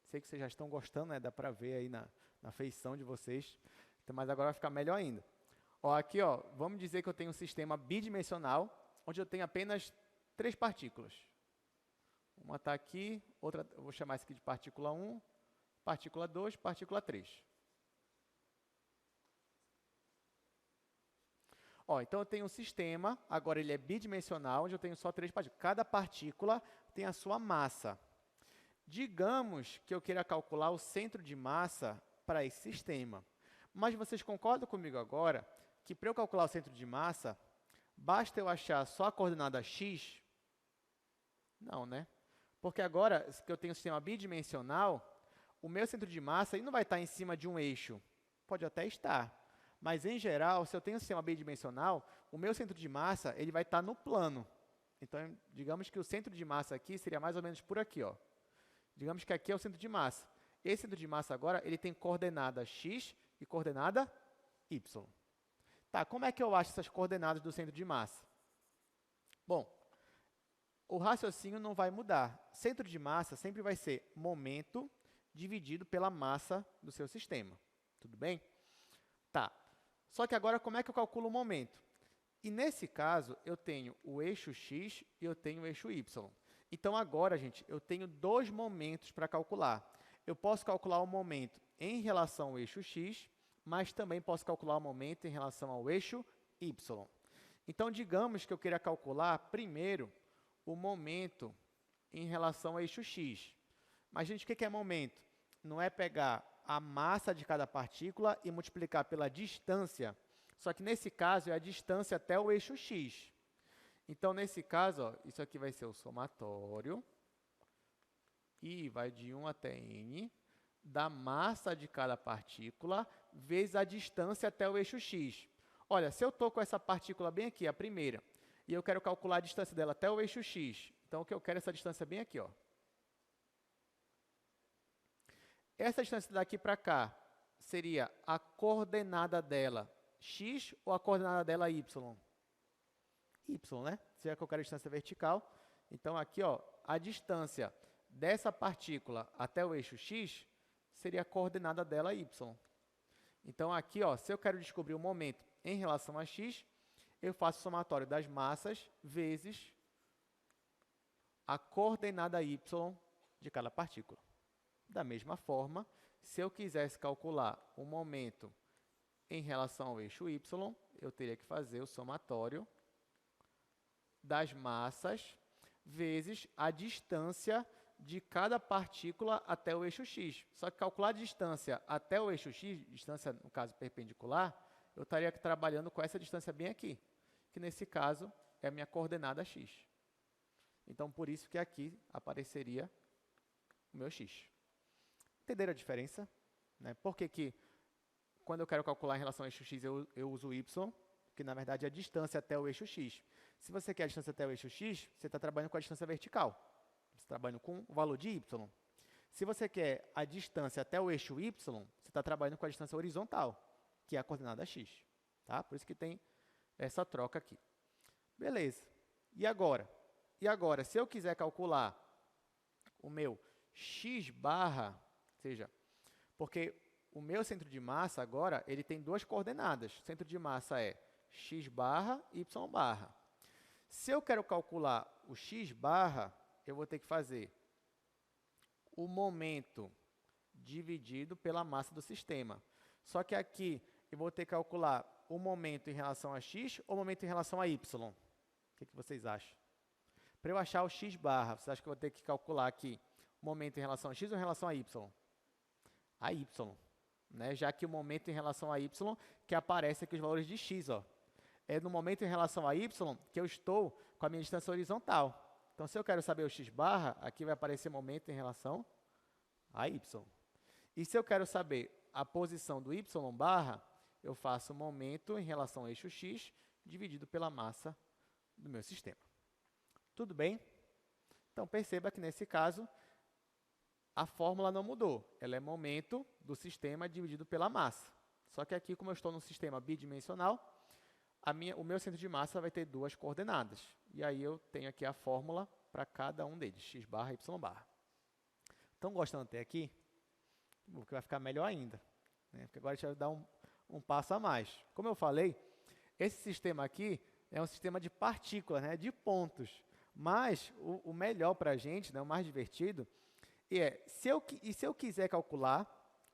Sei que vocês já estão gostando, né? Dá para ver aí na feição de vocês. Então, mas agora vai ficar melhor ainda. Ó, aqui, ó, vamos dizer que eu tenho um sistema bidimensional, onde eu tenho apenas 3 partículas. Uma está aqui, outra, eu vou chamar essa aqui de partícula 1, partícula 2, partícula 3. Ó, então, eu tenho um sistema, agora ele é bidimensional, onde eu tenho só 3 partículas. Cada partícula tem a sua massa. Digamos que eu queira calcular o centro de massa para esse sistema. Mas vocês concordam comigo agora que para eu calcular o centro de massa, basta eu achar só a coordenada x? Não, né? Porque agora que eu tenho um sistema bidimensional, o meu centro de massa ele não vai estar em cima de um eixo. Pode até estar. Mas, em geral, se eu tenho um sistema bidimensional, o meu centro de massa ele vai estar no plano. Então, digamos que o centro de massa aqui seria mais ou menos por aqui, ó. Digamos que aqui é o centro de massa. Esse centro de massa agora, ele tem coordenada x e coordenada y. Tá, como é que eu acho essas coordenadas do centro de massa? Bom, o raciocínio não vai mudar. Centro de massa sempre vai ser momento dividido pela massa do seu sistema. Tudo bem? Tá. Só que agora, como é que eu calculo o momento? E nesse caso, eu tenho o eixo x e eu tenho o eixo y. Então, agora, gente, eu tenho 2 momentos para calcular. Eu posso calcular o momento em relação ao eixo x, mas também posso calcular o momento em relação ao eixo y. Então, digamos que eu queira calcular primeiro o momento em relação ao eixo x. Mas, gente, o que é momento? Não é pegar a massa de cada partícula e multiplicar pela distância. Só que, nesse caso, é a distância até o eixo x. Então, nesse caso, ó, isso aqui vai ser o somatório. I vai de 1 até n da massa de cada partícula vezes a distância até o eixo x. Olha, se eu estou com essa partícula bem aqui, a primeira, e eu quero calcular a distância dela até o eixo x, então o que eu quero é essa distância bem aqui, ó. Essa distância daqui para cá seria a coordenada dela x ou a coordenada dela y? Y, né? Se é que eu quero a distância vertical, então aqui, ó, a distância dessa partícula até o eixo x seria a coordenada dela y. Então aqui, ó, se eu quero descobrir o momento em relação a x, eu faço o somatório das massas vezes a coordenada y de cada partícula. Da mesma forma, se eu quisesse calcular o momento em relação ao eixo y, eu teria que fazer o somatório das massas vezes a distância de cada partícula até o eixo x. Só que calcular a distância até o eixo x, distância, no caso, perpendicular, eu estaria trabalhando com essa distância bem aqui, que nesse caso é a minha coordenada x. Então, por isso que aqui apareceria o meu x. Entenderam a diferença? Né? Por que quando eu quero calcular em relação ao eixo x, eu uso y, que na verdade é a distância até o eixo x. Se você quer a distância até o eixo x, você está trabalhando com a distância vertical. Você está trabalhando com o valor de y. Se você quer a distância até o eixo y, você está trabalhando com a distância horizontal, que é a coordenada x. Tá? Por isso que tem essa troca aqui. Beleza. E agora? E agora, se eu quiser calcular o meu x barra, ou seja, porque o meu centro de massa agora, ele tem duas coordenadas. O centro de massa é x barra, y barra. Se eu quero calcular o x barra, eu vou ter que fazer o momento dividido pela massa do sistema. Só que aqui eu vou ter que calcular o momento em relação a x ou o momento em relação a y. O que vocês acham? Para eu achar o x barra, vocês acham que eu vou ter que calcular aqui o momento em relação a x ou em relação a y? A y, né? Já que o momento em relação a y, que aparece aqui os valores de x, ó, é no momento em relação a y que eu estou com a minha distância horizontal. Então, se eu quero saber o x barra, aqui vai aparecer momento em relação a y. E se eu quero saber a posição do y barra, eu faço o momento em relação ao eixo x dividido pela massa do meu sistema. Tudo bem? Então, perceba que nesse caso, a fórmula não mudou. Ela é momento do sistema dividido pela massa. Só que aqui, como eu estou num sistema bidimensional, o meu centro de massa vai ter duas coordenadas. E aí eu tenho aqui a fórmula para cada um deles, x barra e y barra. Estão gostando até aqui? Porque vai ficar melhor ainda. Né? Porque agora a gente vai dar um passo a mais. Como eu falei, esse sistema aqui é um sistema de partículas, né? De pontos. Mas o melhor para a gente, né? O mais divertido, se eu quiser calcular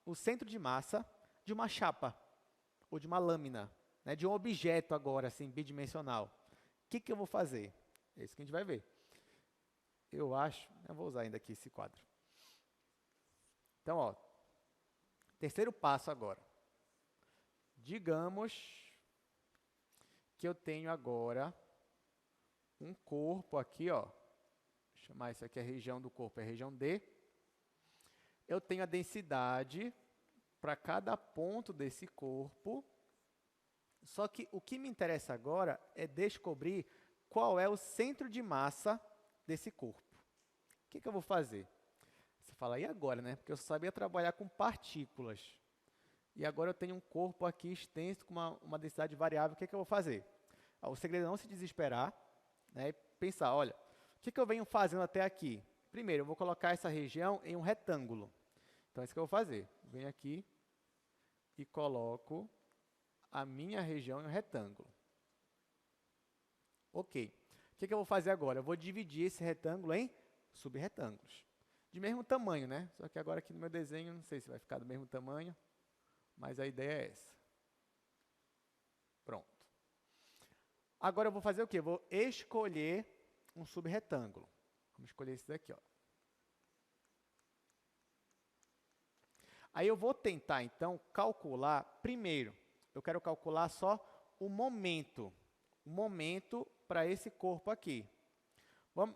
o centro de massa de uma chapa ou de uma lâmina, né, de um objeto agora, assim, bidimensional, o que eu vou fazer? É isso que a gente vai ver. Eu vou usar ainda aqui esse quadro. Então, ó, terceiro passo agora. Digamos que eu tenho agora um corpo aqui, ó, vou chamar isso aqui a região do corpo, é a região D. Eu tenho a densidade para cada ponto desse corpo. Só que o que me interessa agora é descobrir qual é o centro de massa desse corpo. O que eu vou fazer? Você fala, e agora, né? Porque eu só sabia trabalhar com partículas. E agora eu tenho um corpo aqui extenso com uma densidade variável. O que eu vou fazer? O segredo é não se desesperar, né? E pensar, olha, o que eu venho fazendo até aqui? Primeiro, eu vou colocar essa região em um retângulo. Então, é isso que eu vou fazer. Venho aqui e coloco a minha região em um retângulo. Ok. O que eu vou fazer agora? Eu vou dividir esse retângulo em subretângulos. De mesmo tamanho, né? Só que agora aqui no meu desenho, não sei se vai ficar do mesmo tamanho, mas a ideia é essa. Pronto. Agora eu vou fazer o quê? Eu vou escolher um subretângulo. Vamos escolher esse daqui, ó. Aí eu vou tentar, então, calcular, primeiro, eu quero calcular só o momento para esse corpo aqui.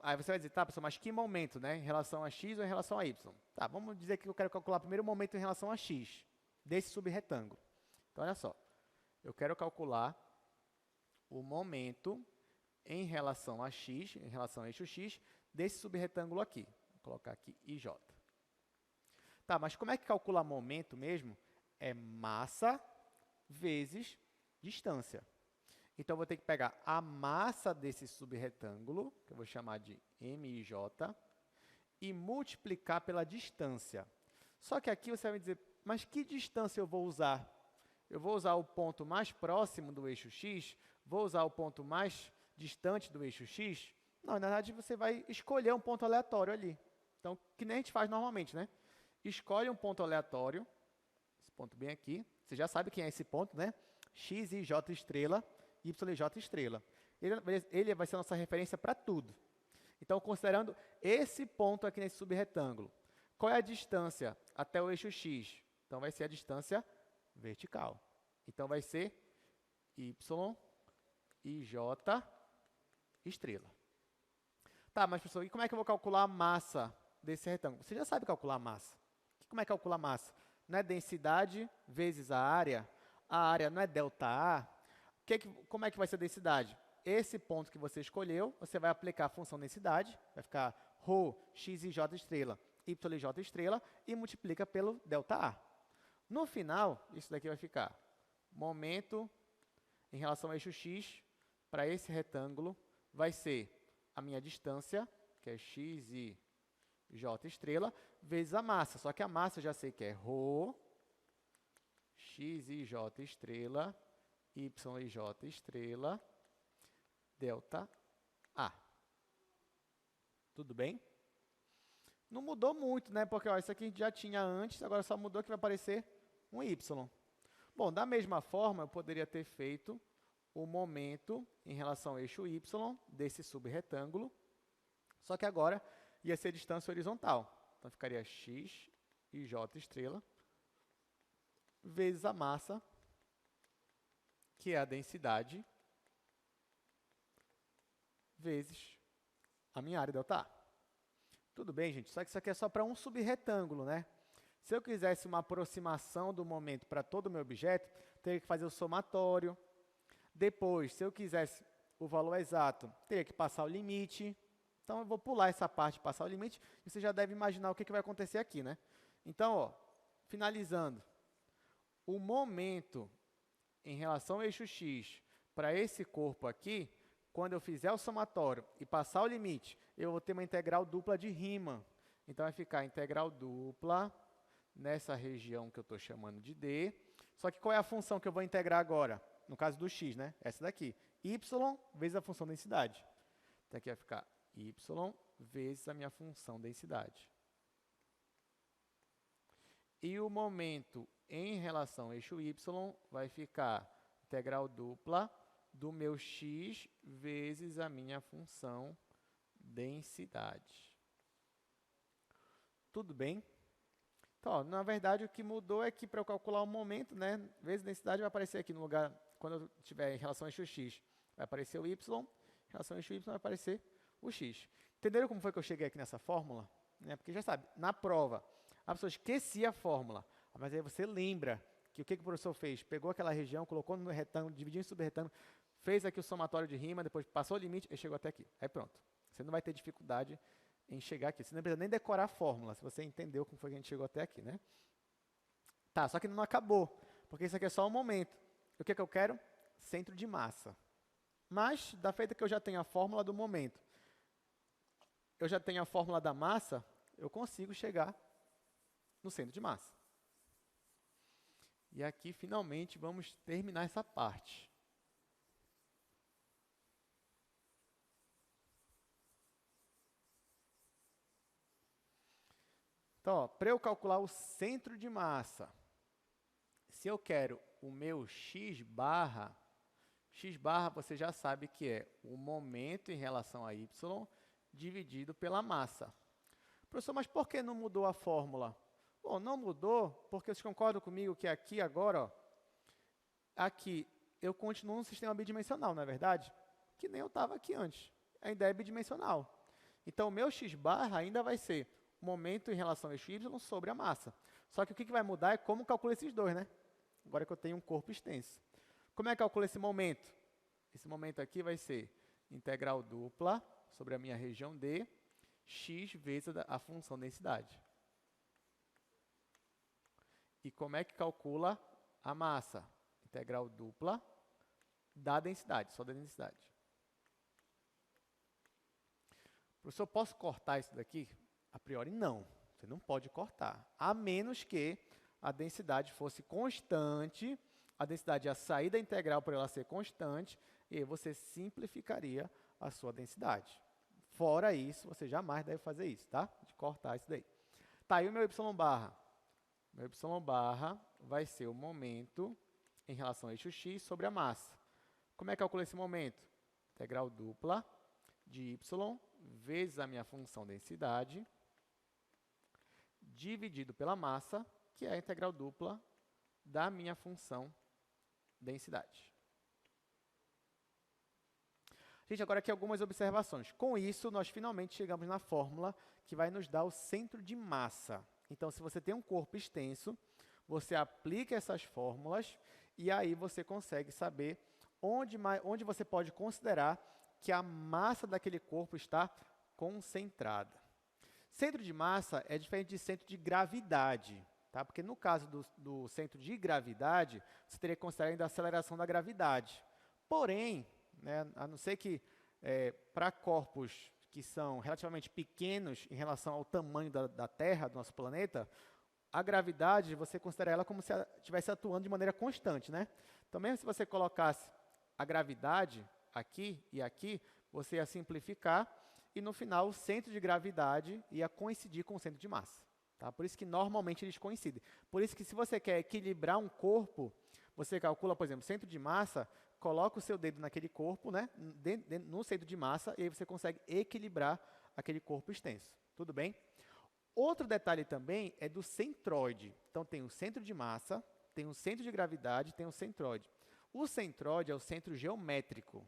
Aí você vai dizer, tá, professor, mas que momento, né? Em relação a x ou em relação a y? Tá, vamos dizer que eu quero calcular primeiro o momento em relação a x, desse subretângulo. Então, olha só. Eu quero calcular o momento em relação a x, em relação ao eixo x, desse subretângulo aqui. Vou colocar aqui IJ. Tá, mas como é que calcula momento mesmo? É massa vezes distância. Então, eu vou ter que pegar a massa desse subretângulo, que eu vou chamar de MJ, e multiplicar pela distância. Só que aqui você vai me dizer, mas que distância eu vou usar? Eu vou usar o ponto mais próximo do eixo x? Vou usar o ponto mais distante do eixo x? Não, na verdade, você vai escolher um ponto aleatório ali. Então, que nem a gente faz normalmente, né? Escolhe um ponto aleatório, esse ponto bem aqui. Você já sabe quem é esse ponto, né? X e J estrela, Y e J estrela. Ele vai ser a nossa referência para tudo. Então, considerando esse ponto aqui nesse subretângulo, qual é a distância até o eixo x? Então, vai ser a distância vertical. Então, vai ser y e j estrela. Tá, mas, professor, e como é que eu vou calcular a massa desse retângulo? Você já sabe calcular a massa. Como é que calcula a massa? Não é densidade vezes a área não é ΔA. Como é que vai ser a densidade? Esse ponto que você escolheu, você vai aplicar a função densidade, vai ficar ρ, x e j estrela, y e j estrela, e multiplica pelo ΔA. No final, isso daqui vai ficar momento em relação ao eixo x, para esse retângulo, vai ser a minha distância, que é x e j estrela, vezes a massa. Só que a massa eu já sei que é ρ, x e j estrela, y e j estrela, ΔA. Tudo bem? Não mudou muito, né? Porque ó, isso aqui a gente já tinha antes, agora só mudou que vai aparecer um y. Bom, da mesma forma, eu poderia ter feito o momento em relação ao eixo y desse subretângulo, só que agora ia ser distância horizontal. Então, ficaria x e j estrela vezes a massa, que é a densidade, vezes a minha área ΔA. Tudo bem, gente? Só que isso aqui é só para um subretângulo, né? Se eu quisesse uma aproximação do momento para todo o meu objeto, teria que fazer o somatório. Depois, se eu quisesse o valor exato, teria que passar o limite. Então, eu vou pular essa parte de passar o limite, e você já deve imaginar o que vai acontecer aqui, né? Então, ó, finalizando, o momento em relação ao eixo x para esse corpo aqui, quando eu fizer o somatório e passar o limite, eu vou ter uma integral dupla de Riemann. Então, vai ficar integral dupla nessa região que eu estou chamando de D. Só que qual é a função que eu vou integrar agora? No caso do x, né? Essa daqui. Y vezes a função densidade. Então, aqui vai ficar y vezes a minha função densidade. E o momento em relação ao eixo y vai ficar integral dupla do meu x vezes a minha função densidade. Tudo bem? Então, ó, na verdade, o que mudou é que para eu calcular o momento, né, vezes densidade vai aparecer aqui no lugar, quando eu tiver em relação ao eixo x, vai aparecer o y, em relação ao eixo y vai aparecer o x. Entenderam como foi que eu cheguei aqui nessa fórmula? Porque já sabe, na prova, a pessoa esquecia a fórmula, mas aí você lembra que o que o professor fez? Pegou aquela região, colocou no retângulo, dividiu em subretângulo, fez aqui o somatório de Riemann, depois passou o limite e chegou até aqui. Aí pronto. Você não vai ter dificuldade em chegar aqui. Você não precisa nem decorar a fórmula, se você entendeu como foi que a gente chegou até aqui, né? Tá, só que não acabou, porque isso aqui é só um momento. O que eu quero? Centro de massa. Mas, da feita que eu já tenho a fórmula do momento, eu já tenho a fórmula da massa, eu consigo chegar no centro de massa. E aqui, finalmente, vamos terminar essa parte. Então, para eu calcular o centro de massa, se eu quero o meu x barra você já sabe que é o momento em relação a y dividido pela massa. Professor, mas por que não mudou a fórmula? Bom, não mudou porque vocês concordam comigo que aqui agora, ó, aqui eu continuo num sistema bidimensional, não é verdade? Que nem eu estava aqui antes. Ainda é bidimensional. Então, o meu x barra ainda vai ser o momento em relação ao eixo y sobre a massa. Só que o que vai mudar é como calculo esses dois, né? Agora que eu tenho um corpo extenso. Como é que eu calculo esse momento? Esse momento aqui vai ser integral dupla sobre a minha região D, x vezes a função densidade. E como é que calcula a massa? Integral dupla da densidade, só da densidade. Professor, posso cortar isso daqui? A priori, não. Você não pode cortar, a menos que a densidade fosse constante, a densidade ia sair da integral por ela ser constante, e aí você simplificaria a sua densidade. Fora isso, você jamais deve fazer isso, tá? De cortar isso daí. Tá, e o meu y barra? Meu y barra vai ser o momento em relação ao eixo x sobre a massa. Como é que eu calculo esse momento? Integral dupla de y vezes a minha função densidade, dividido pela massa, que é a integral dupla da minha função densidade. Gente, agora aqui algumas observações. Com isso, nós finalmente chegamos na fórmula que vai nos dar o centro de massa. Então, se você tem um corpo extenso, você aplica essas fórmulas e aí você consegue saber onde você pode considerar que a massa daquele corpo está concentrada. Centro de massa é diferente de centro de gravidade, tá? Porque no caso do centro de gravidade, você teria que considerar ainda a aceleração da gravidade. Porém, né, a não ser que para corpos que são relativamente pequenos em relação ao tamanho da Terra, do nosso planeta, a gravidade, você considera ela como se ela estivesse atuando de maneira constante, né? Então, mesmo se você colocasse a gravidade aqui e aqui, você ia simplificar e, no final, o centro de gravidade ia coincidir com o centro de massa. Tá? Por isso que, normalmente, eles coincidem. Por isso que, se você quer equilibrar um corpo, você calcula, por exemplo, centro de massa, coloca o seu dedo naquele corpo, né, no centro de massa, e aí você consegue equilibrar aquele corpo extenso. Tudo bem? Outro detalhe também é do centroide. Então, tem o centro de massa, tem o centro de gravidade, tem o centroide. O centroide é o centro geométrico.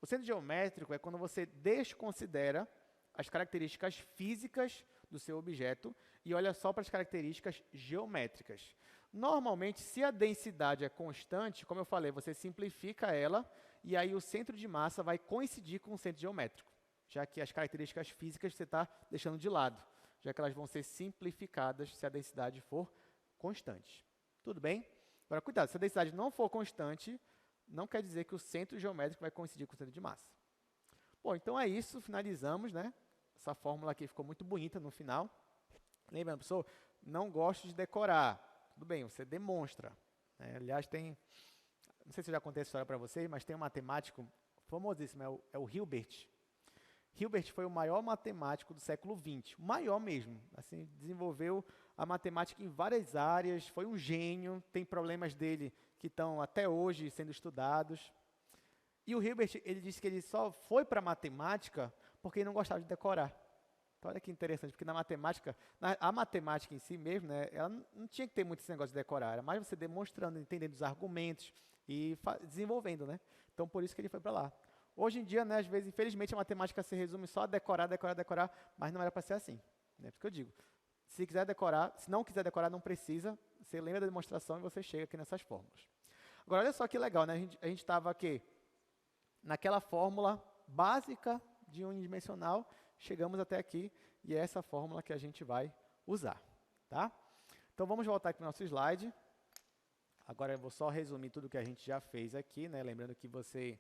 O centro geométrico é quando você desconsidera as características físicas do seu objeto e olha só para as características geométricas. Normalmente, se a densidade é constante, como eu falei, você simplifica ela e aí o centro de massa vai coincidir com o centro geométrico, já que as características físicas você está deixando de lado, já que elas vão ser simplificadas se a densidade for constante. Tudo bem? Agora, cuidado, se a densidade não for constante, não quer dizer que o centro geométrico vai coincidir com o centro de massa. Bom, então é isso, finalizamos, né? Essa fórmula aqui ficou muito bonita no final. Lembrando, professor, não gosto de decorar. Tudo bem, você demonstra. Né? Aliás, não sei se eu já contei essa história para vocês, mas tem um matemático famosíssimo, é o Hilbert. Hilbert foi o maior matemático do século XX, o maior mesmo. Assim, desenvolveu a matemática em várias áreas, foi um gênio, tem problemas dele que estão até hoje sendo estudados. E o Hilbert, ele disse que ele só foi para a matemática porque ele não gostava de decorar. Então, olha que interessante, porque na matemática, a matemática em si mesmo, né, ela não tinha que ter muito esse negócio de decorar, era mais você demonstrando, entendendo os argumentos e desenvolvendo, né? Então, por isso que ele foi para lá. Hoje em dia, né, às vezes, infelizmente, a matemática se resume só a decorar, decorar, decorar, mas não era para ser assim. Né? Por isso que eu digo, se quiser decorar, se não quiser decorar, não precisa, você lembra da demonstração e você chega aqui nessas fórmulas. Agora, olha só que legal, né? A gente estava aqui naquela fórmula básica de unidimensional, chegamos até aqui e é essa fórmula que a gente vai usar, tá? Então, vamos voltar aqui para o nosso slide. Agora, eu vou só resumir tudo que a gente já fez aqui, né? Lembrando que você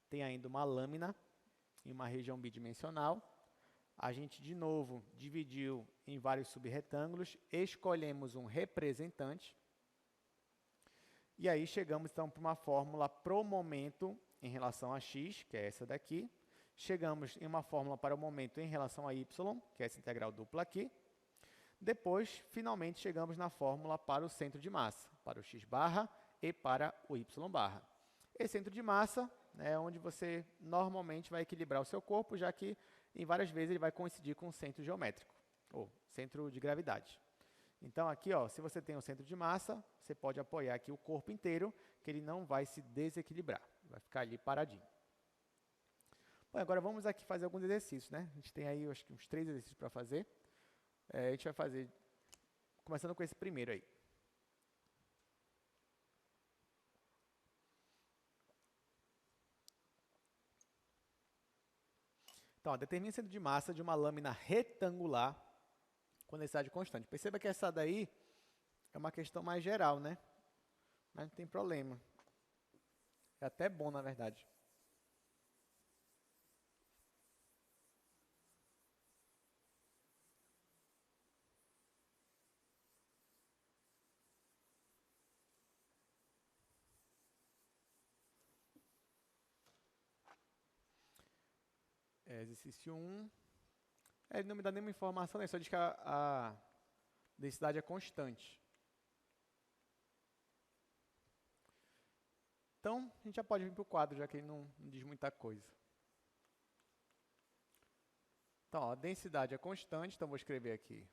tem ainda uma lâmina em uma região bidimensional. A gente, de novo, dividiu em vários subretângulos, escolhemos um representante, e aí chegamos, então, para uma fórmula pro momento em relação a x, que é essa daqui. Chegamos em uma fórmula para o momento em relação a y, que é essa integral dupla aqui. Depois, finalmente, chegamos na fórmula para o centro de massa, para o x barra e para o y barra. Esse centro de massa é onde você normalmente vai equilibrar o seu corpo, já que em várias vezes ele vai coincidir com o centro geométrico, ou centro de gravidade. Então, aqui, ó, se você tem o centro de massa, você pode apoiar aqui o corpo inteiro, que ele não vai se desequilibrar, vai ficar ali paradinho. Bom, agora vamos aqui fazer alguns exercícios, né? A gente tem aí, acho que uns 3 exercícios para fazer. A gente vai fazer, começando com esse primeiro aí. Então, determine o centro de massa de uma lâmina retangular com densidade constante. Perceba que essa daí é uma questão mais geral, né? Mas não tem problema. É até bom, na verdade. Exercício 1. Ele não me dá nenhuma informação, né? Só diz que a densidade é constante. Então, a gente já pode vir para o quadro, já que ele não diz muita coisa. Então, ó, a densidade é constante, então vou escrever aqui,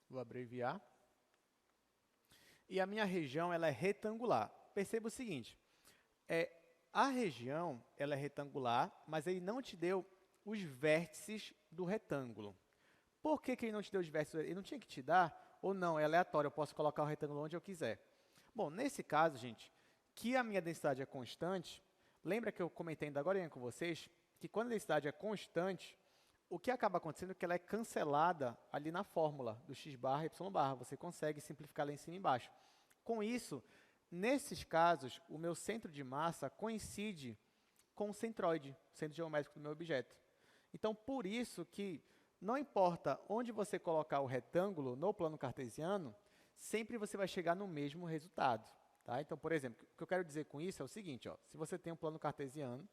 vou abreviar. E a minha região ela é retangular. Perceba o seguinte, a região ela é retangular, mas ele não te deu os vértices do retângulo. Por que ele não te deu os vértices? Ele não tinha que te dar, ou não, é aleatório, eu posso colocar o retângulo onde eu quiser. Bom, nesse caso, gente, que a minha densidade é constante, lembra que eu comentei ainda agora com vocês, que quando a densidade é constante, o que acaba acontecendo é que ela é cancelada ali na fórmula do x barra e y barra. Você consegue simplificar lá em cima e embaixo. Com isso, nesses casos, o meu centro de massa coincide com o centroide, o centro geométrico do meu objeto. Então, por isso que não importa onde você colocar o retângulo no plano cartesiano, sempre você vai chegar no mesmo resultado. Tá? Então, por exemplo, o que eu quero dizer com isso é o seguinte, ó, se você tem um plano cartesiano,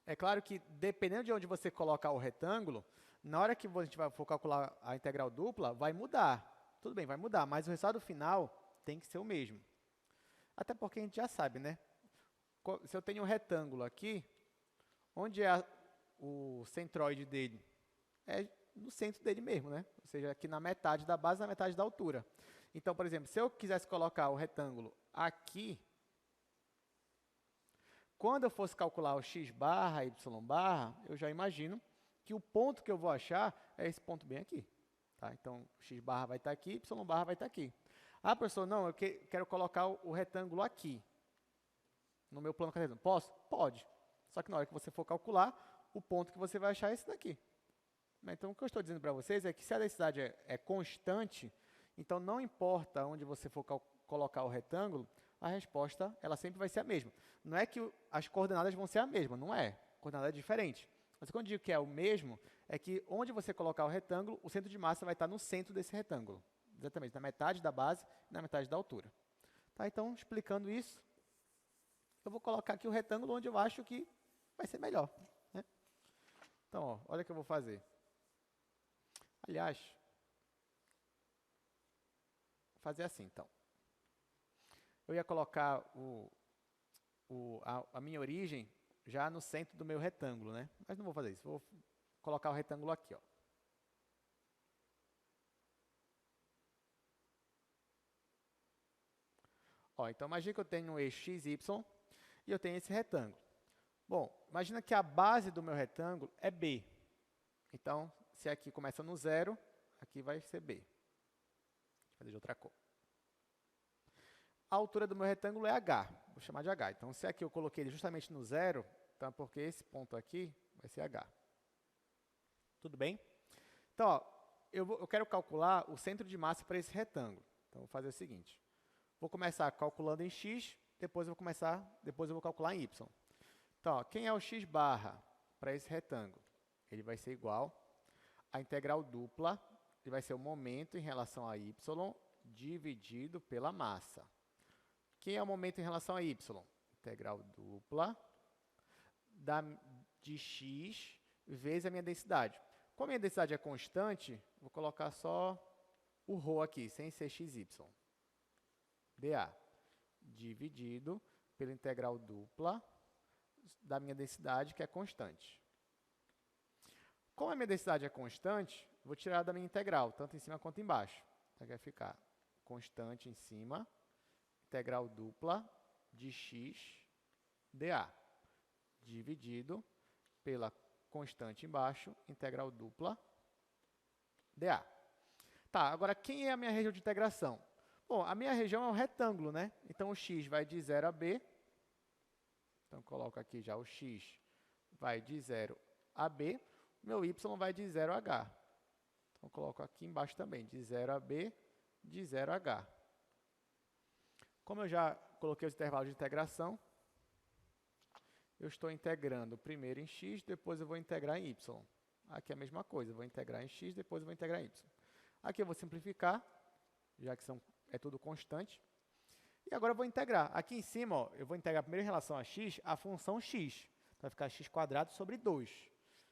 é claro que, dependendo de onde você colocar o retângulo, na hora que a gente for calcular a integral dupla, vai mudar. Tudo bem, vai mudar, mas o resultado final tem que ser o mesmo. Até porque a gente já sabe, né? Se eu tenho um retângulo aqui, onde é o centroide dele? É no centro dele mesmo, né? Ou seja, aqui na metade da base, na metade da altura. Então, por exemplo, se eu quisesse colocar o retângulo aqui, quando eu fosse calcular o x barra, y barra, eu já imagino que o ponto que eu vou achar é esse ponto bem aqui. Tá? Então, x barra vai estar aqui, y barra vai estar aqui. Ah, professor, não, eu quero colocar o retângulo aqui, no meu plano cartesiano. Posso? Pode. Só que na hora que você for calcular, o ponto que você vai achar é esse daqui. Então, o que eu estou dizendo para vocês é que se a densidade é constante, então não importa onde você for colocar o retângulo, a resposta ela sempre vai ser a mesma. Não é que as coordenadas vão ser a mesma, não é. A coordenada é diferente. Mas quando eu digo que é o mesmo, é que onde você colocar o retângulo, o centro de massa vai estar no centro desse retângulo. Exatamente, na metade da base e na metade da altura. Tá, então, explicando isso, eu vou colocar aqui o retângulo onde eu acho que vai ser melhor. Né? Então, ó, olha o que eu vou fazer. Aliás, vou fazer assim, então. Eu ia colocar a minha origem já no centro do meu retângulo, né? Mas não vou fazer isso, vou colocar o retângulo aqui, ó. Ó, então, imagina que eu tenho um eixo x, y e eu tenho esse retângulo. Bom, imagina que a base do meu retângulo é B. Então, se aqui começa no 0, aqui vai ser B. Vou fazer de outra cor. A altura do meu retângulo é H. Vou chamar de H. Então, se aqui eu coloquei ele justamente no 0, então é porque esse ponto aqui vai ser H. Tudo bem? Então, ó, eu quero calcular o centro de massa para esse retângulo. Então, vou fazer o seguinte. Vou começar calculando em x, depois eu vou calcular em y. Então, ó, quem é o x barra para esse retângulo? Ele vai ser igual à integral dupla, ele vai ser o momento em relação a y dividido pela massa. Quem é o momento em relação a y? Integral dupla de x vezes a minha densidade. Como a minha densidade é constante, vou colocar só o ρ aqui, sem ser xy. dA, dividido pela integral dupla da minha densidade, que é constante. Como a minha densidade é constante, vou tirar da minha integral, tanto em cima quanto embaixo. Então, vai ficar constante em cima, integral dupla de x dA, dividido pela constante embaixo, integral dupla dA. Tá, agora quem é a minha região de integração? Bom, a minha região é um retângulo, né? Então, o x vai de 0 a b. Então, coloco aqui já o x vai de 0 a b. Meu y vai de 0 a h. Então, coloco aqui embaixo também, de 0 a b, de 0 a h. Como eu já coloquei os intervalos de integração, eu estou integrando primeiro em x, depois eu vou integrar em y. Aqui é a mesma coisa, eu vou integrar em x, depois eu vou integrar em y. Aqui eu vou simplificar, já que é tudo constante. E agora eu vou integrar. Aqui em cima, ó, eu vou integrar primeiro em relação a x, a função x. Então, vai ficar x² sobre 2.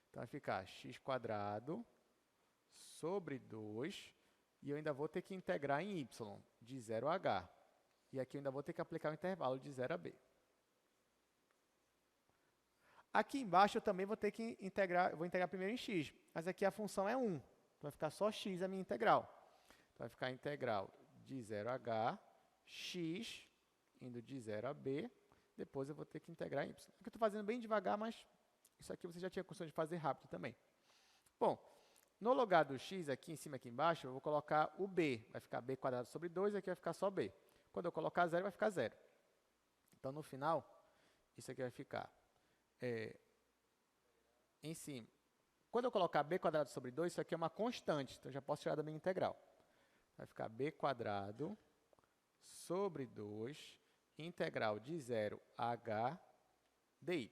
Então, vai ficar x² sobre 2. E eu ainda vou ter que integrar em y, de 0 a h. E aqui eu ainda vou ter que aplicar o intervalo de 0 a b. Aqui embaixo eu também vou ter que integrar, eu vou integrar primeiro em x, mas aqui a função é 1. Então, vai ficar só x a minha integral. Então, vai ficar a integral de 0 a h, x, indo de 0 a b, depois eu vou ter que integrar em y. Aqui eu estou fazendo bem devagar, mas isso aqui você já tinha condição de fazer rápido também. Bom, no lugar do x, aqui em cima e aqui embaixo, eu vou colocar o b. Vai ficar b² sobre 2, aqui vai ficar só b. Quando eu colocar 0, vai ficar 0. Então, no final, isso aqui vai ficar em cima. Quando eu colocar b² sobre 2, isso aqui é uma constante, então eu já posso tirar da minha integral. Vai ficar b² sobre 2, integral de 0 a h dy.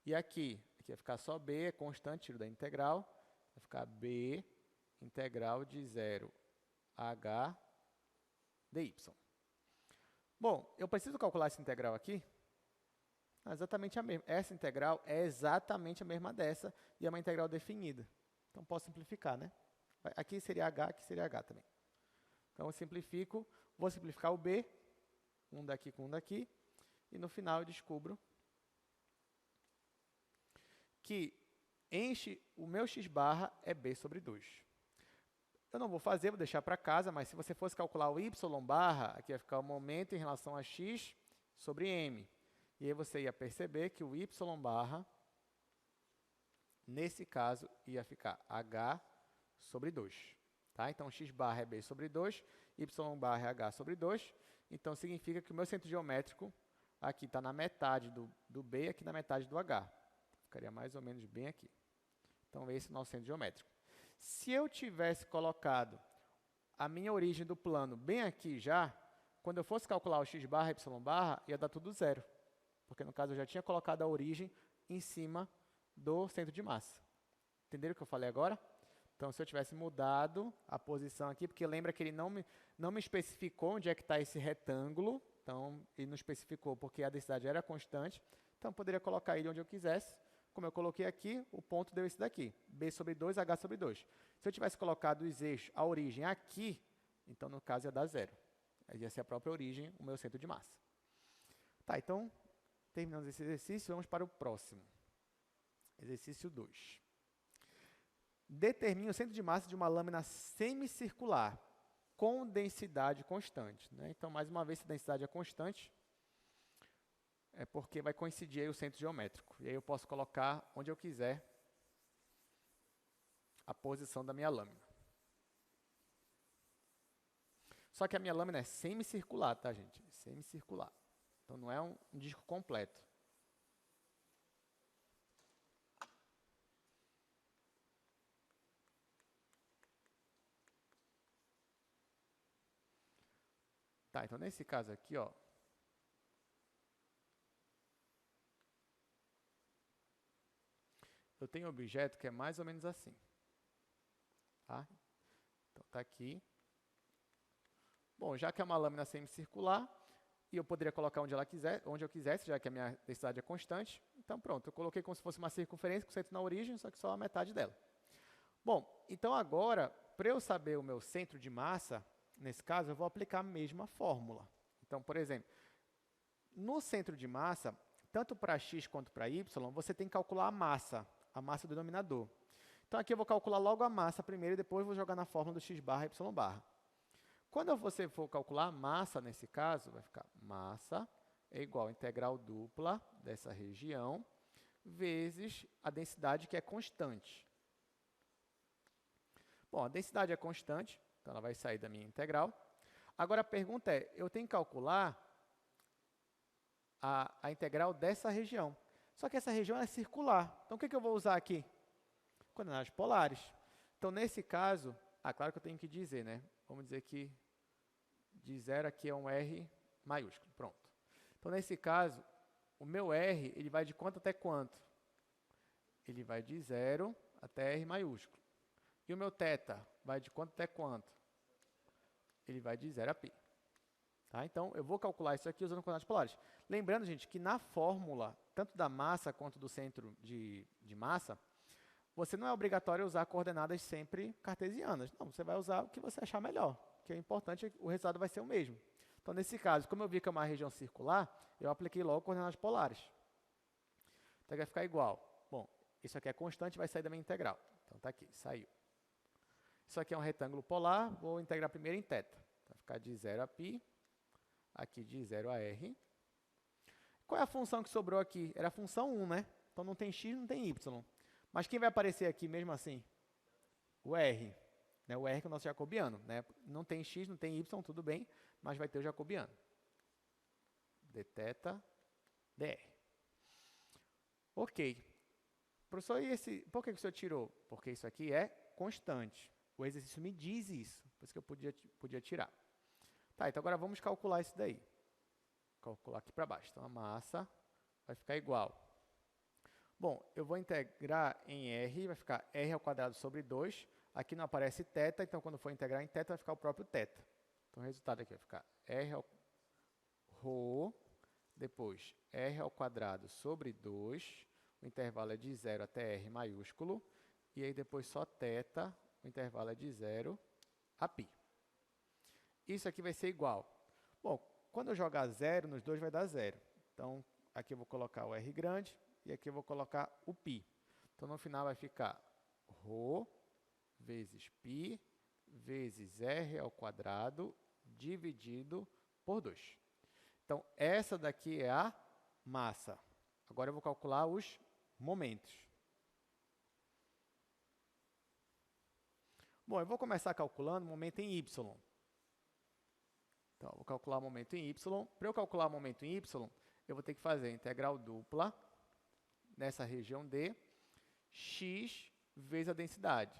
E aqui vai ficar só b, é constante, tiro da integral. Vai ficar b integral de 0 a h dy. Bom, eu preciso calcular essa integral aqui? Exatamente a mesma. Essa integral é exatamente a mesma dessa e é uma integral definida. Então, posso simplificar, né? Aqui seria h, aqui seria h também. Então, eu simplifico, vou simplificar o b, um daqui com um daqui, e no final eu descubro que o meu x barra é b sobre 2. Eu não vou fazer, vou deixar para casa, mas se você fosse calcular o y barra, aqui vai ficar o momento em relação a x sobre m. E aí você ia perceber que o y barra, nesse caso, ia ficar h sobre 2. Tá? Então, x barra é b sobre 2, y barra é h sobre 2. Então, significa que o meu centro geométrico aqui está na metade do b e aqui na metade do h. Ficaria mais ou menos bem aqui. Então, esse é o nosso centro geométrico. Se eu tivesse colocado a minha origem do plano bem aqui já, quando eu fosse calcular o x barra e y barra, ia dar tudo zero. Porque, no caso, eu já tinha colocado a origem em cima do centro de massa. Entenderam o que eu falei agora? Então, se eu tivesse mudado a posição aqui, porque lembra que ele não me especificou onde é que está esse retângulo, então, ele não especificou porque a densidade era constante, então, eu poderia colocar ele onde eu quisesse. Como eu coloquei aqui, o ponto deu esse daqui, b sobre 2, h sobre 2. Se eu tivesse colocado os eixos, a origem aqui, então, no caso, ia dar zero. Aí ia ser a própria origem, o meu centro de massa. Tá, então, terminamos esse exercício, vamos para o próximo. Exercício 2. Determine o centro de massa de uma lâmina semicircular com densidade constante. Né? Então, mais uma vez, se a densidade é constante, é porque vai coincidir aí o centro geométrico. E aí eu posso colocar onde eu quiser a posição da minha lâmina. Só que a minha lâmina é semicircular, tá, gente? Semicircular. Então, não é um disco completo. Tá, então, nesse caso aqui, ó, eu tenho um objeto que é mais ou menos assim. Tá? Então, tá aqui. Bom, já que é uma lâmina semicircular, e eu poderia colocar onde eu quisesse, já que a minha densidade é constante. Então, pronto, eu coloquei como se fosse uma circunferência com centro na origem, só que só a metade dela. Bom, então agora, para eu saber o meu centro de massa, nesse caso, eu vou aplicar a mesma fórmula. Então, por exemplo, no centro de massa, tanto para x quanto para y, você tem que calcular a massa do denominador. Então, aqui eu vou calcular logo a massa primeiro e depois vou jogar na fórmula do x barra e y barra. Quando você for calcular a massa, nesse caso, vai ficar massa é igual a integral dupla dessa região vezes a densidade, que é constante. Bom, a densidade é constante, então ela vai sair da minha integral. Agora a pergunta é, eu tenho que calcular a integral dessa região. Só que essa região é circular. Então, o que eu vou usar aqui? Coordenadas polares. Então, nesse caso, claro que eu tenho que dizer, né? Vamos dizer que de 0 aqui é um R maiúsculo. Pronto. Então, nesse caso, o meu R, ele vai de quanto até quanto? Ele vai de 0 até R maiúsculo. E o meu θ vai de quanto até quanto? Ele vai de 0 a π. Tá? Então, eu vou calcular isso aqui usando coordenadas polares. Lembrando, gente, que na fórmula, tanto da massa quanto do centro de massa, você não é obrigatório usar coordenadas sempre cartesianas. Não, você vai usar o que você achar melhor. O que é importante, o resultado vai ser o mesmo. Então, nesse caso, como eu vi que é uma região circular, eu apliquei logo coordenadas polares. Então, vai ficar igual. Bom, isso aqui é constante, vai sair da minha integral. Então, está aqui, saiu. Isso aqui é um retângulo polar, vou integrar primeiro em θ. Vai ficar de 0 a π, aqui de 0 a r. Qual é a função que sobrou aqui? Era a função 1, né? Então não tem x, não tem y. Mas quem vai aparecer aqui mesmo assim? O r. Né? O r que é o nosso jacobiano. Né? Não tem x, não tem y, tudo bem, mas vai ter o jacobiano. dθ dr. Ok. Professor, por que o senhor tirou? Porque isso aqui é constante. O exercício me diz isso, por isso que eu podia tirar. Tá, então agora vamos calcular isso daí. Calcular aqui para baixo. Então, a massa vai ficar igual. Bom, eu vou integrar em R, vai ficar R ao quadrado sobre 2. Aqui não aparece θ, então quando for integrar em θ, vai ficar o próprio θ. Então, o resultado aqui vai ficar R ao ρ, depois R ao quadrado sobre 2. O intervalo é de 0 até R maiúsculo. E aí depois só θ, o intervalo é de 0 a π. Isso aqui vai ser igual. Bom, quando eu jogar 0 nos dois, vai dar 0. Então, aqui eu vou colocar o R grande e aqui eu vou colocar o π. Então, no final vai ficar ρ vezes π vezes R ao quadrado dividido por 2. Então, essa daqui é a massa. Agora eu vou calcular os momentos. Bom, eu vou começar calculando o momento em y. Então, eu vou calcular o momento em y. Para eu calcular o momento em y, eu vou ter que fazer a integral dupla nessa região D, x vezes a densidade.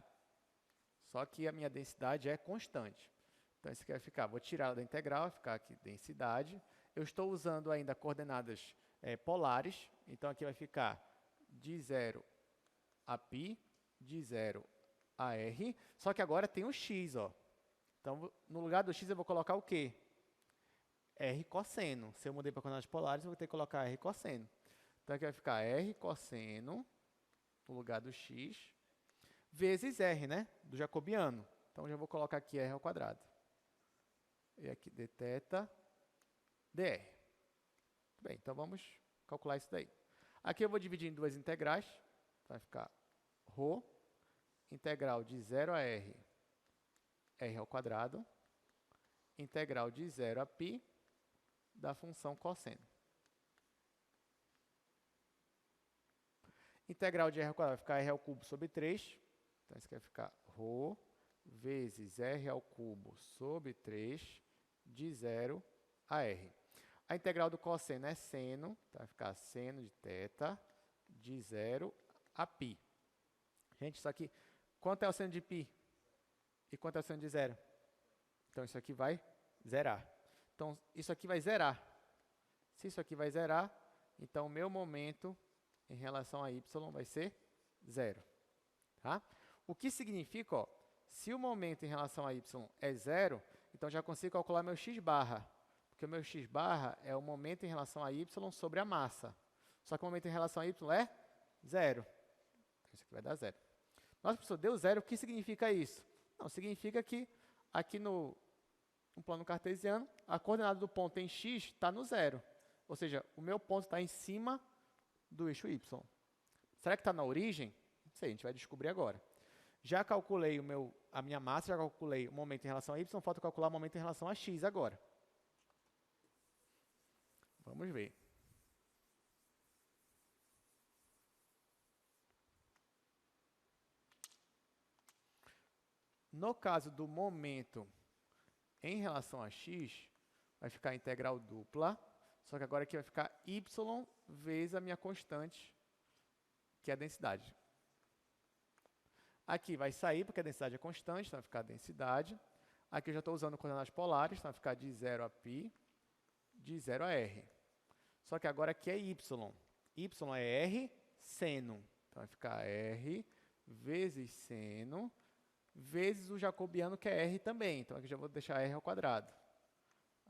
Só que a minha densidade é constante. Então, isso aqui vai ficar, vou tirar da integral, vai ficar aqui densidade. Eu estou usando ainda coordenadas polares, então aqui vai ficar de 0 a π, de 0 a r, só que agora tem o x, ó. Então, no lugar do x, eu vou colocar o quê? R cosseno. Se eu mudei para coordenadas polares, eu vou ter que colocar R cosseno. Então, aqui vai ficar R cosseno, no lugar do x, vezes R, né? Do jacobiano. Então, eu já vou colocar aqui R ao quadrado. E aqui dθ dr. Bem, então vamos calcular isso daí. Aqui eu vou dividir em duas integrais. Vai ficar ρ, integral de 0 a r, r ao quadrado, integral de 0 a π da função cosseno. Integral de r ao quadrado vai ficar r ao cubo sobre 3. Então, isso aqui vai ficar ρ vezes r ao cubo sobre 3 de 0 a r. A integral do cosseno é seno, então vai ficar seno de θ de 0 a π. Gente, isso aqui, quanto é o seno de π? E quanto é o seno de 0? Então, isso aqui vai zerar. Então, isso aqui vai zerar. Se isso aqui vai zerar, então o meu momento em relação a y vai ser 0. Tá? O que significa, ó, se o momento em relação a y é 0, então já consigo calcular meu x barra. Porque o meu x barra é o momento em relação a y sobre a massa. Só que o momento em relação a y é 0. Então, isso aqui vai dar 0. Nossa, professor, deu 0, o que significa isso? Não, significa que aqui no plano cartesiano, a coordenada do ponto em x está no 0. Ou seja, o meu ponto está em cima do eixo y. Será que está na origem? Não sei, a gente vai descobrir agora. Já calculei a minha massa, já calculei o momento em relação a y, falta calcular o momento em relação a x agora. Vamos ver. No caso do momento em relação a x, vai ficar integral dupla, só que agora aqui vai ficar y vezes a minha constante, que é a densidade. Aqui vai sair, porque a densidade é constante, então vai ficar a densidade. Aqui eu já estou usando coordenadas polares, então vai ficar de 0 a π, de 0 a r. Só que agora aqui é y. Y é r seno. Então vai ficar r vezes seno, vezes o jacobiano, que é r também. Então aqui já vou deixar r ao quadrado.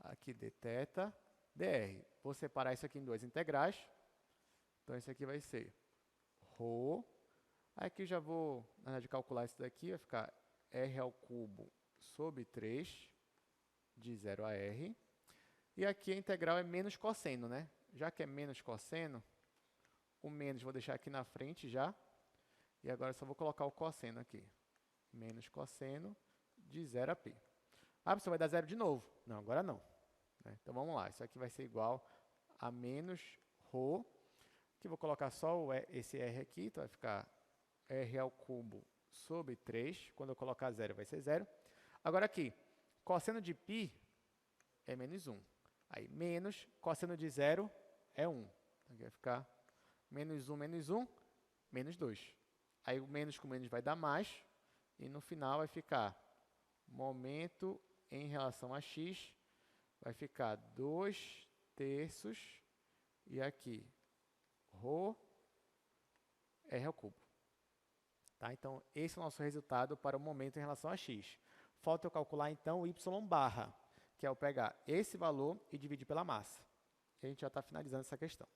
Aqui dθ dr. Vou separar isso aqui em duas integrais. Então isso aqui vai ser ρ. Aqui já vou, na hora de calcular isso daqui, vai ficar r ao cubo sobre 3, de 0 a r. E aqui a integral é menos cosseno, né? Já que é menos cosseno, o menos vou deixar aqui na frente já. E agora só vou colocar o cosseno aqui. Menos cosseno de 0 a π. Ah, professor, vai dar zero de novo. Não, agora não. Então vamos lá, isso aqui vai ser igual a menos ρ. Aqui vou colocar só esse r aqui, então vai ficar r ao cubo sobre 3. Quando eu colocar zero, vai ser zero. Agora aqui, cosseno de π é menos 1. Aí, menos cosseno de zero é 1. Aqui vai ficar menos 1, menos 2. Aí, o menos com menos vai dar mais. E no final vai ficar momento em relação a x, vai ficar 2/3. E aqui, ρ, r ao cubo. Tá? Então, esse é o nosso resultado para o momento em relação a x. Falta eu calcular, então, o y barra, que é eu pegar esse valor e dividir pela massa. E a gente já está finalizando essa questão.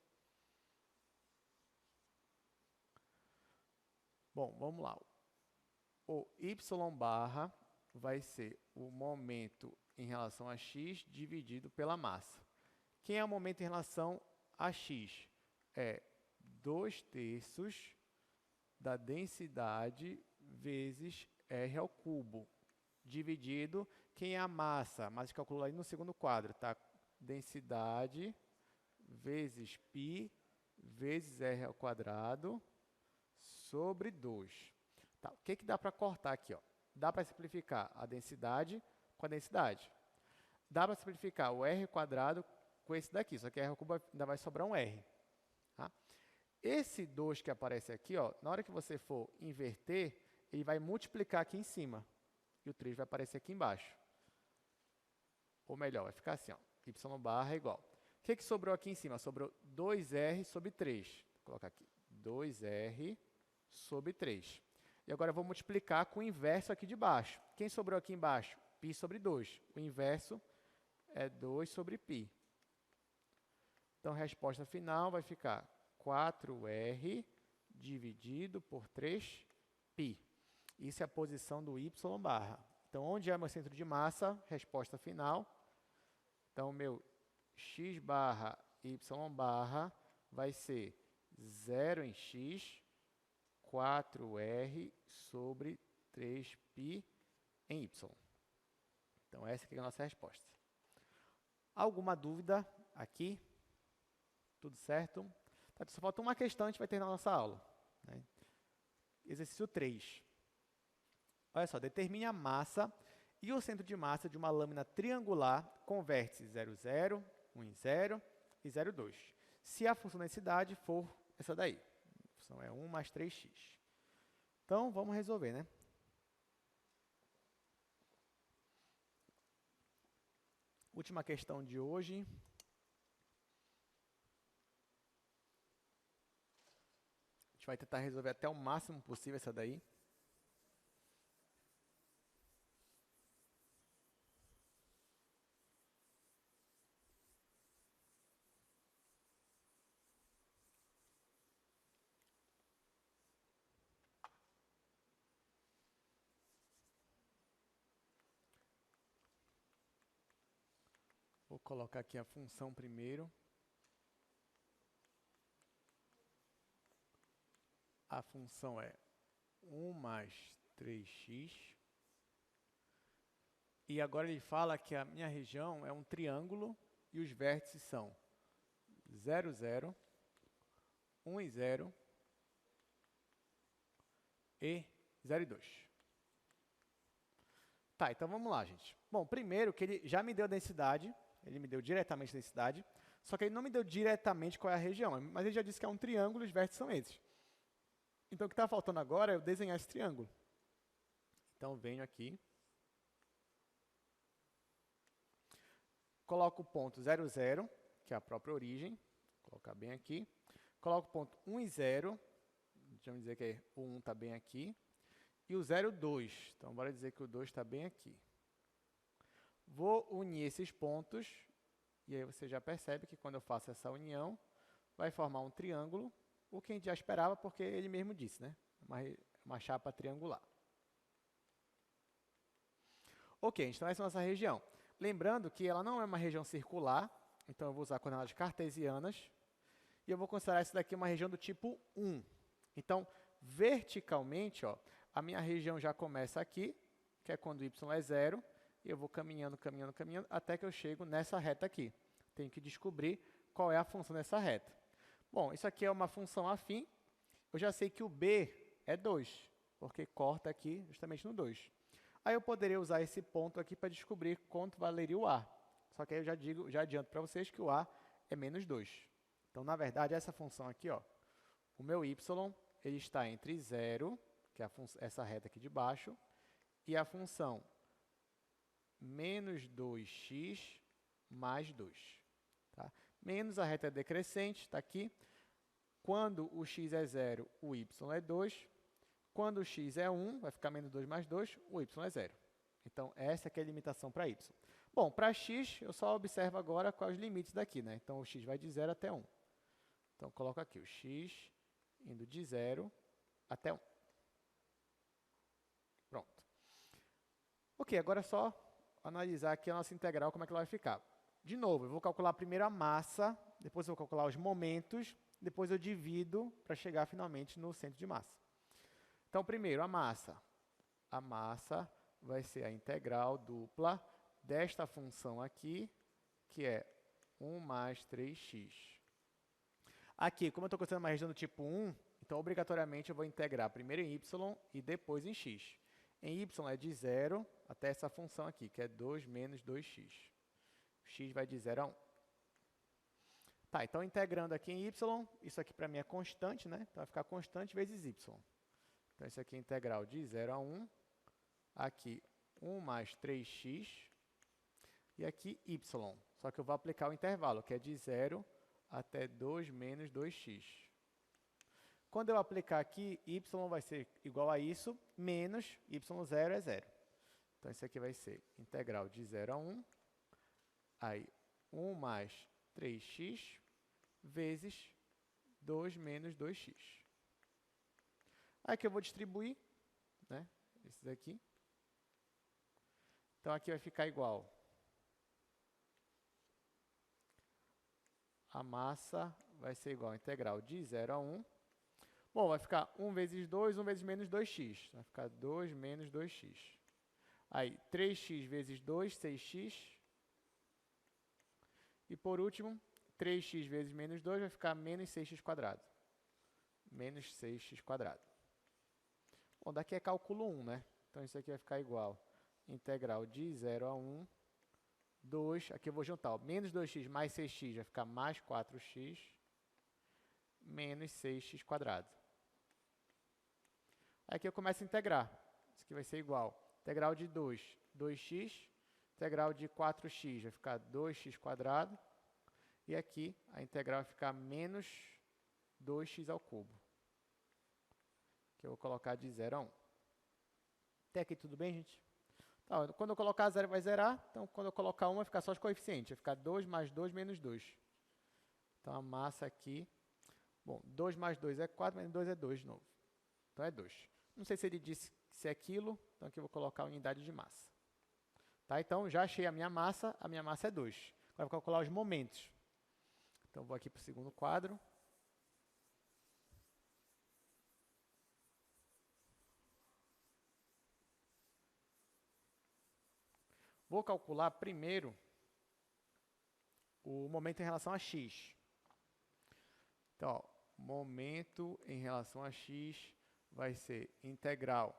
Bom, vamos lá. O y barra vai ser o momento em relação a x dividido pela massa. Quem é o momento em relação a x? É 2/3 da densidade vezes r ao cubo, dividido, quem é a massa? Mas calcula aí no segundo quadro, tá? Densidade vezes π vezes r ao quadrado sobre 2. Tá, o que dá para cortar aqui? Ó? Dá para simplificar a densidade com a densidade. Dá para simplificar o r quadrado com esse daqui, só que r ao cubo ainda vai sobrar um r. Tá? Esse 2 que aparece aqui, ó, na hora que você for inverter, ele vai multiplicar aqui em cima. E o 3 vai aparecer aqui embaixo. Ou melhor, vai ficar assim, ó, y barra é igual. O que sobrou aqui em cima? Sobrou 2r sobre 3. Vou colocar aqui, 2r sobre 3. E agora eu vou multiplicar com o inverso aqui de baixo. Quem sobrou aqui embaixo? π sobre 2. O inverso é 2 sobre π. Então, a resposta final vai ficar 4r dividido por 3π. Isso é a posição do y barra. Então, onde é meu centro de massa? Resposta final. Então, meu x barra y barra vai ser 0 em x, 4r sobre 3π em y. Então, essa aqui é a nossa resposta. Alguma dúvida aqui? Tudo certo? Tá, só falta uma questão, a gente vai ter na nossa aula. Né? Exercício 3. Olha só, determine a massa e o centro de massa de uma lâmina triangular com vértices 0, 0, 1, 0 e 0, 2. Se a função da densidade for essa daí. A função é 1 mais 3x. Então, vamos resolver, né? Última questão de hoje. A gente vai tentar resolver até o máximo possível essa daí. Vou colocar aqui a função primeiro. A função é 1 mais 3x. E agora ele fala que a minha região é um triângulo e os vértices são 0, 0, 1 e 0 e 0 e 2. Tá, então vamos lá, gente. Bom, primeiro que ele já me deu a densidade, ele me deu diretamente a densidade, só que ele não me deu diretamente qual é a região, mas ele já disse que é um triângulo e os vértices são esses. Então, o que está faltando agora é eu desenhar esse triângulo. Então, eu venho aqui, coloco o ponto 0, 0, que é a própria origem, vou colocar bem aqui, coloco o ponto 1 e 0, vamos dizer que o 1 está bem aqui, e o 0, 2. Então, bora dizer que o 2 está bem aqui. Vou unir esses pontos, e aí você já percebe que quando eu faço essa união, vai formar um triângulo, o que a gente já esperava, porque ele mesmo disse, né? Uma chapa triangular. Ok, então essa é a nossa região. Lembrando que ela não é uma região circular, então eu vou usar coordenadas cartesianas, e eu vou considerar isso daqui uma região do tipo 1. Então, verticalmente, ó, a minha região já começa aqui, que é quando y é 0, e eu vou caminhando, caminhando, caminhando, até que eu chego nessa reta aqui. Tenho que descobrir qual é a função dessa reta. Bom, isso aqui é uma função afim. Eu já sei que o b é 2, porque corta aqui justamente no 2. Aí eu poderia usar esse ponto aqui para descobrir quanto valeria o a. Só que aí eu já adianto para vocês que o a é menos 2. Então, na verdade, essa função aqui, ó, o meu y, ele está entre 0, que é essa reta aqui de baixo, e a função menos 2x mais 2. Tá? Menos a reta decrescente, está aqui. Quando o x é 0, o y é 2. Quando o x é 1, vai ficar menos 2 mais 2, o y é 0. Então, essa aqui é a limitação para y. Bom, para x, eu só observo agora quais os limites daqui, né? Então, o x vai de 0 até 1. Então, coloco aqui o x indo de 0 até 1. Pronto. Ok, agora é só analisar aqui a nossa integral, como é que ela vai ficar. De novo, eu vou calcular primeiro a massa, depois eu vou calcular os momentos, depois eu divido para chegar finalmente no centro de massa. Então, primeiro, a massa. A massa vai ser a integral dupla desta função aqui, que é 1 mais 3x. Aqui, como eu estou considerando uma região do tipo 1, então, obrigatoriamente, eu vou integrar primeiro em y e depois em x. Em y é de 0 até essa função aqui, que é 2 menos 2x. X vai de 0 a 1. Tá, então, integrando aqui em y, isso aqui para mim é constante, né? Então, vai ficar constante vezes y. Então, isso aqui é integral de 0 a 1. Aqui, 1 mais 3x. E aqui, y. Só que eu vou aplicar o intervalo, que é de 0 até 2 menos 2x. Quando eu aplicar aqui, y vai ser igual a isso, menos y0 é 0. Então, isso aqui vai ser integral de 0 a 1. Aí, 1 mais 3x vezes 2 menos 2x. Aqui eu vou distribuir, né, esse daqui. Então, aqui vai ficar igual. A massa vai ser igual a integral de 0 a 1. Bom, vai ficar 1 vezes 2, 1 vezes menos 2x. Vai ficar 2 menos 2x. Aí, 3x vezes 2, 6x. E, por último, 3x vezes menos 2 vai ficar menos 6x quadrado. Menos 6x quadrado. Bom, daqui é cálculo 1, né? Então, isso aqui vai ficar igual. Integral de 0 a 1. 2, aqui eu vou juntar. Ó, menos 2x mais 6x vai ficar mais 4x. Menos 6x quadrado. Aqui eu começo a integrar. Isso aqui vai ser igual. Integral de 2, 2x. Integral de 4x vai ficar 2x quadrado. E aqui a integral vai ficar menos 2x ao cubo. Que eu vou colocar de 0 a 1. Até aqui tudo bem, gente? Então, quando eu colocar 0 vai zerar. Então, quando eu colocar 1 vai ficar só os coeficientes. Vai ficar 2 mais 2 menos 2. Então, a massa aqui... Bom, 2 mais 2 é 4, menos 2 é 2 de novo. Então, é 2. Não sei se ele disse se é quilo, então aqui eu vou colocar a unidade de massa. Tá? Então, já achei a minha massa é 2. Agora, eu vou calcular os momentos. Então, vou aqui para o segundo quadro. Vou calcular primeiro o momento em relação a x. Então, ó, momento em relação a x vai ser integral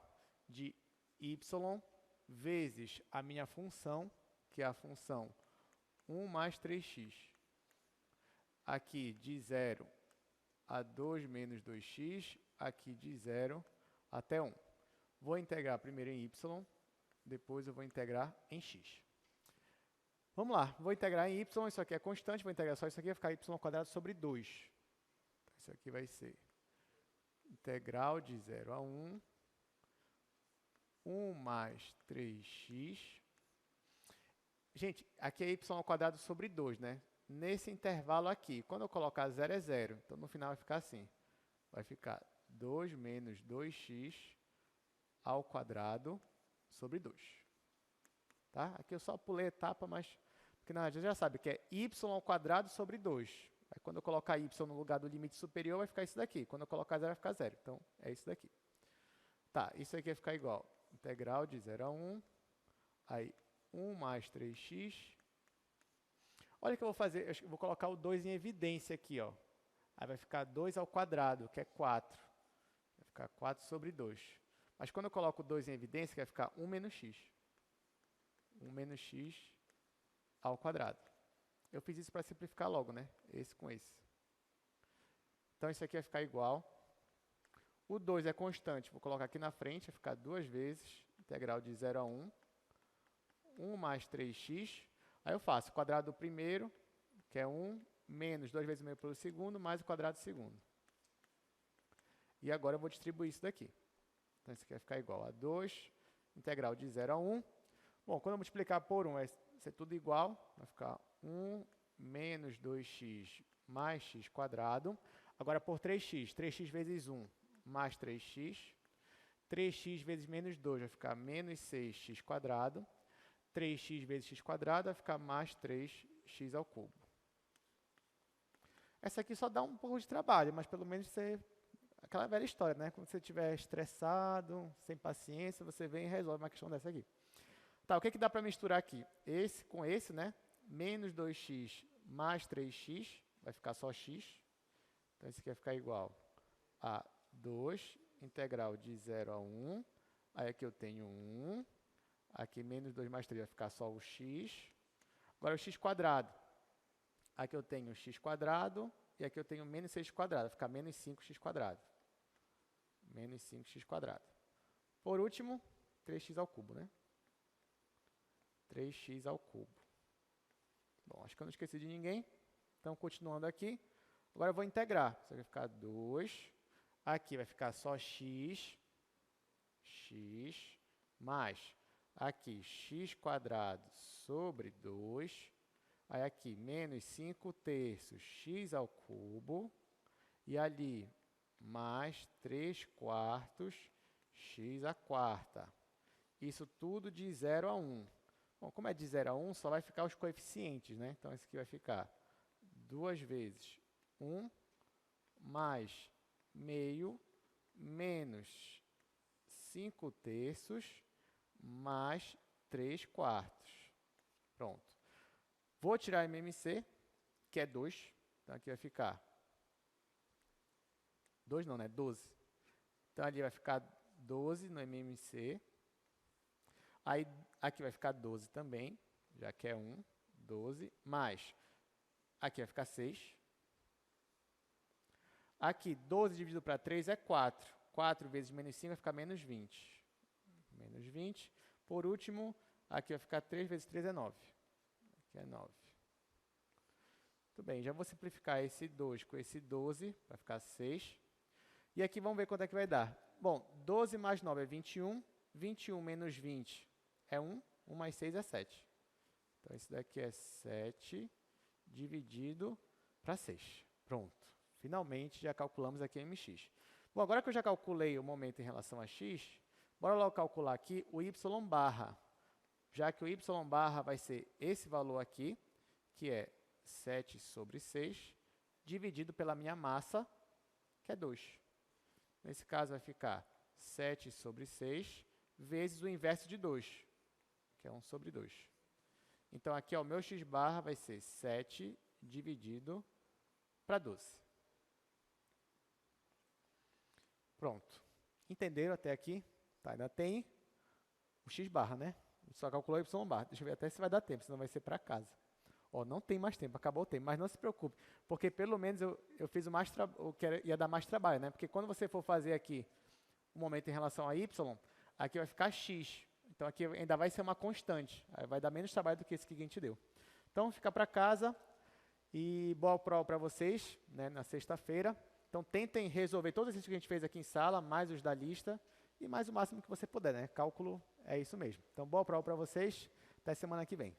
de y vezes a minha função, que é a função 1 mais 3x. Aqui de 0 a 2 menos 2x, aqui de 0 até 1. Vou integrar primeiro em y, depois eu vou integrar em x. Vamos lá, vou integrar em y, isso aqui é constante, vou integrar só isso aqui, vai ficar y² sobre 2. Então, isso aqui vai ser integral de 0 a 1, 1 mais 3x. Gente, aqui é y² sobre 2, né? Nesse intervalo aqui, quando eu colocar 0 é 0, então no final vai ficar assim. Vai ficar 2 menos 2x ao quadrado sobre 2. Tá? Aqui eu só pulei a etapa, mas porque na verdade já sabe que é y² sobre 2. Aí quando eu colocar y no lugar do limite superior, vai ficar isso daqui. Quando eu colocar 0, vai ficar 0. Então, é isso daqui. Tá, isso aqui vai ficar igual. Integral de 0 a 1. Aí, 1 mais 3x. Olha o que eu vou fazer. Eu vou colocar o 2 em evidência aqui, ó. Aí vai ficar 2 ao quadrado, que é 4. Vai ficar 4 sobre 2. Mas quando eu coloco o 2 em evidência, vai ficar 1 menos x. 1 menos x ao quadrado. Eu fiz isso para simplificar logo, né? Esse com esse. Então, isso aqui vai ficar igual. O 2 é constante. Vou colocar aqui na frente. Vai ficar 2 vezes. Integral de 0 a 1. 1 mais 3x. Aí eu faço o quadrado do primeiro, que é 1, menos 2 vezes o meio pelo segundo, mais o quadrado do segundo. E agora eu vou distribuir isso daqui. Então, isso aqui vai ficar igual a 2, integral de 0 a 1. Bom, quando eu multiplicar por 1, vai ser tudo igual. Vai ficar 1 menos 2x mais x quadrado. Agora, por 3x. 3x vezes 1 mais 3x. 3x vezes menos 2 vai ficar menos 6x quadrado. 3x vezes x quadrado vai ficar mais 3x ao cubo. Essa aqui só dá um pouco de trabalho, mas pelo menos você... Aquela velha história, né? Quando você estiver estressado, sem paciência, você vem e resolve uma questão dessa aqui. Tá, o que dá para misturar aqui? Esse com esse, né? Menos 2x mais 3x, vai ficar só x. Então, isso aqui vai ficar igual a 2, integral de 0 a 1. Aí aqui eu tenho 1. Aqui, menos 2 mais 3 vai ficar só o x. Agora, o x quadrado. Aqui eu tenho o x quadrado. E aqui eu tenho menos 6 quadrado. Vai ficar menos 5x quadrado. Menos 5x quadrado. Por último, 3x ao cubo, né? 3x ao cubo. Bom, acho que eu não esqueci de ninguém. Então, continuando aqui. Agora, eu vou integrar. Isso aqui vai ficar 2. Aqui vai ficar só x. X. Mais... Aqui, x quadrado sobre 2. Aí aqui, menos 5 terços x ao cubo. E ali, mais 3 quartos x à quarta. Isso tudo de 0 a 1. Bom, como é de 0 a 1, só vai ficar os coeficientes, né? Então, isso aqui vai ficar 2 vezes 1 mais meio menos 5 terços mais 3 quartos. Pronto. Vou tirar MMC, que é 2. Então, aqui vai ficar 2 não, né? 12. Então, ali vai ficar 12 no MMC. Aí, aqui vai ficar 12 também, já que é 1, 12. Mais, aqui vai ficar 6. Aqui, 12 dividido para 3 é 4. 4 vezes menos 5 vai ficar menos 20. Menos 20. Por último, aqui vai ficar 3 vezes 3 é 9. Aqui é 9. Muito bem, já vou simplificar esse 2 com esse 12, vai ficar 6. E aqui vamos ver quanto é que vai dar. Bom, 12 mais 9 é 21. 21 menos 20 é 1. 1 mais 6 é 7. Então, esse daqui é 7 dividido para 6. Pronto. Finalmente, já calculamos aqui mx. Bom, agora que eu já calculei o momento em relação a x, bora logo calcular aqui o y barra. Já que o y barra vai ser esse valor aqui, que é 7 sobre 6, dividido pela minha massa, que é 2. Nesse caso, vai ficar 7 sobre 6, vezes o inverso de 2, que é 1 sobre 2. Então, aqui, ó, o meu x barra vai ser 7 dividido para 12. Pronto. Entenderam até aqui? Tá, ainda tem o x barra, né? Só calculou y barra. Deixa eu ver até se vai dar tempo, senão vai ser para casa. Ó, não tem mais tempo, acabou o tempo, mas não se preocupe, porque pelo menos eu fiz o que ia dar mais trabalho, né? Porque quando você for fazer aqui um momento em relação a y, aqui vai ficar x. Então aqui ainda vai ser uma constante, aí vai dar menos trabalho do que esse que a gente deu. Então fica para casa e boa prova para vocês, né, na sexta-feira. Então tentem resolver todos esses que a gente fez aqui em sala, mais os da lista e mais o máximo que você puder, né? Cálculo é isso mesmo. Então boa prova para vocês, até semana que vem.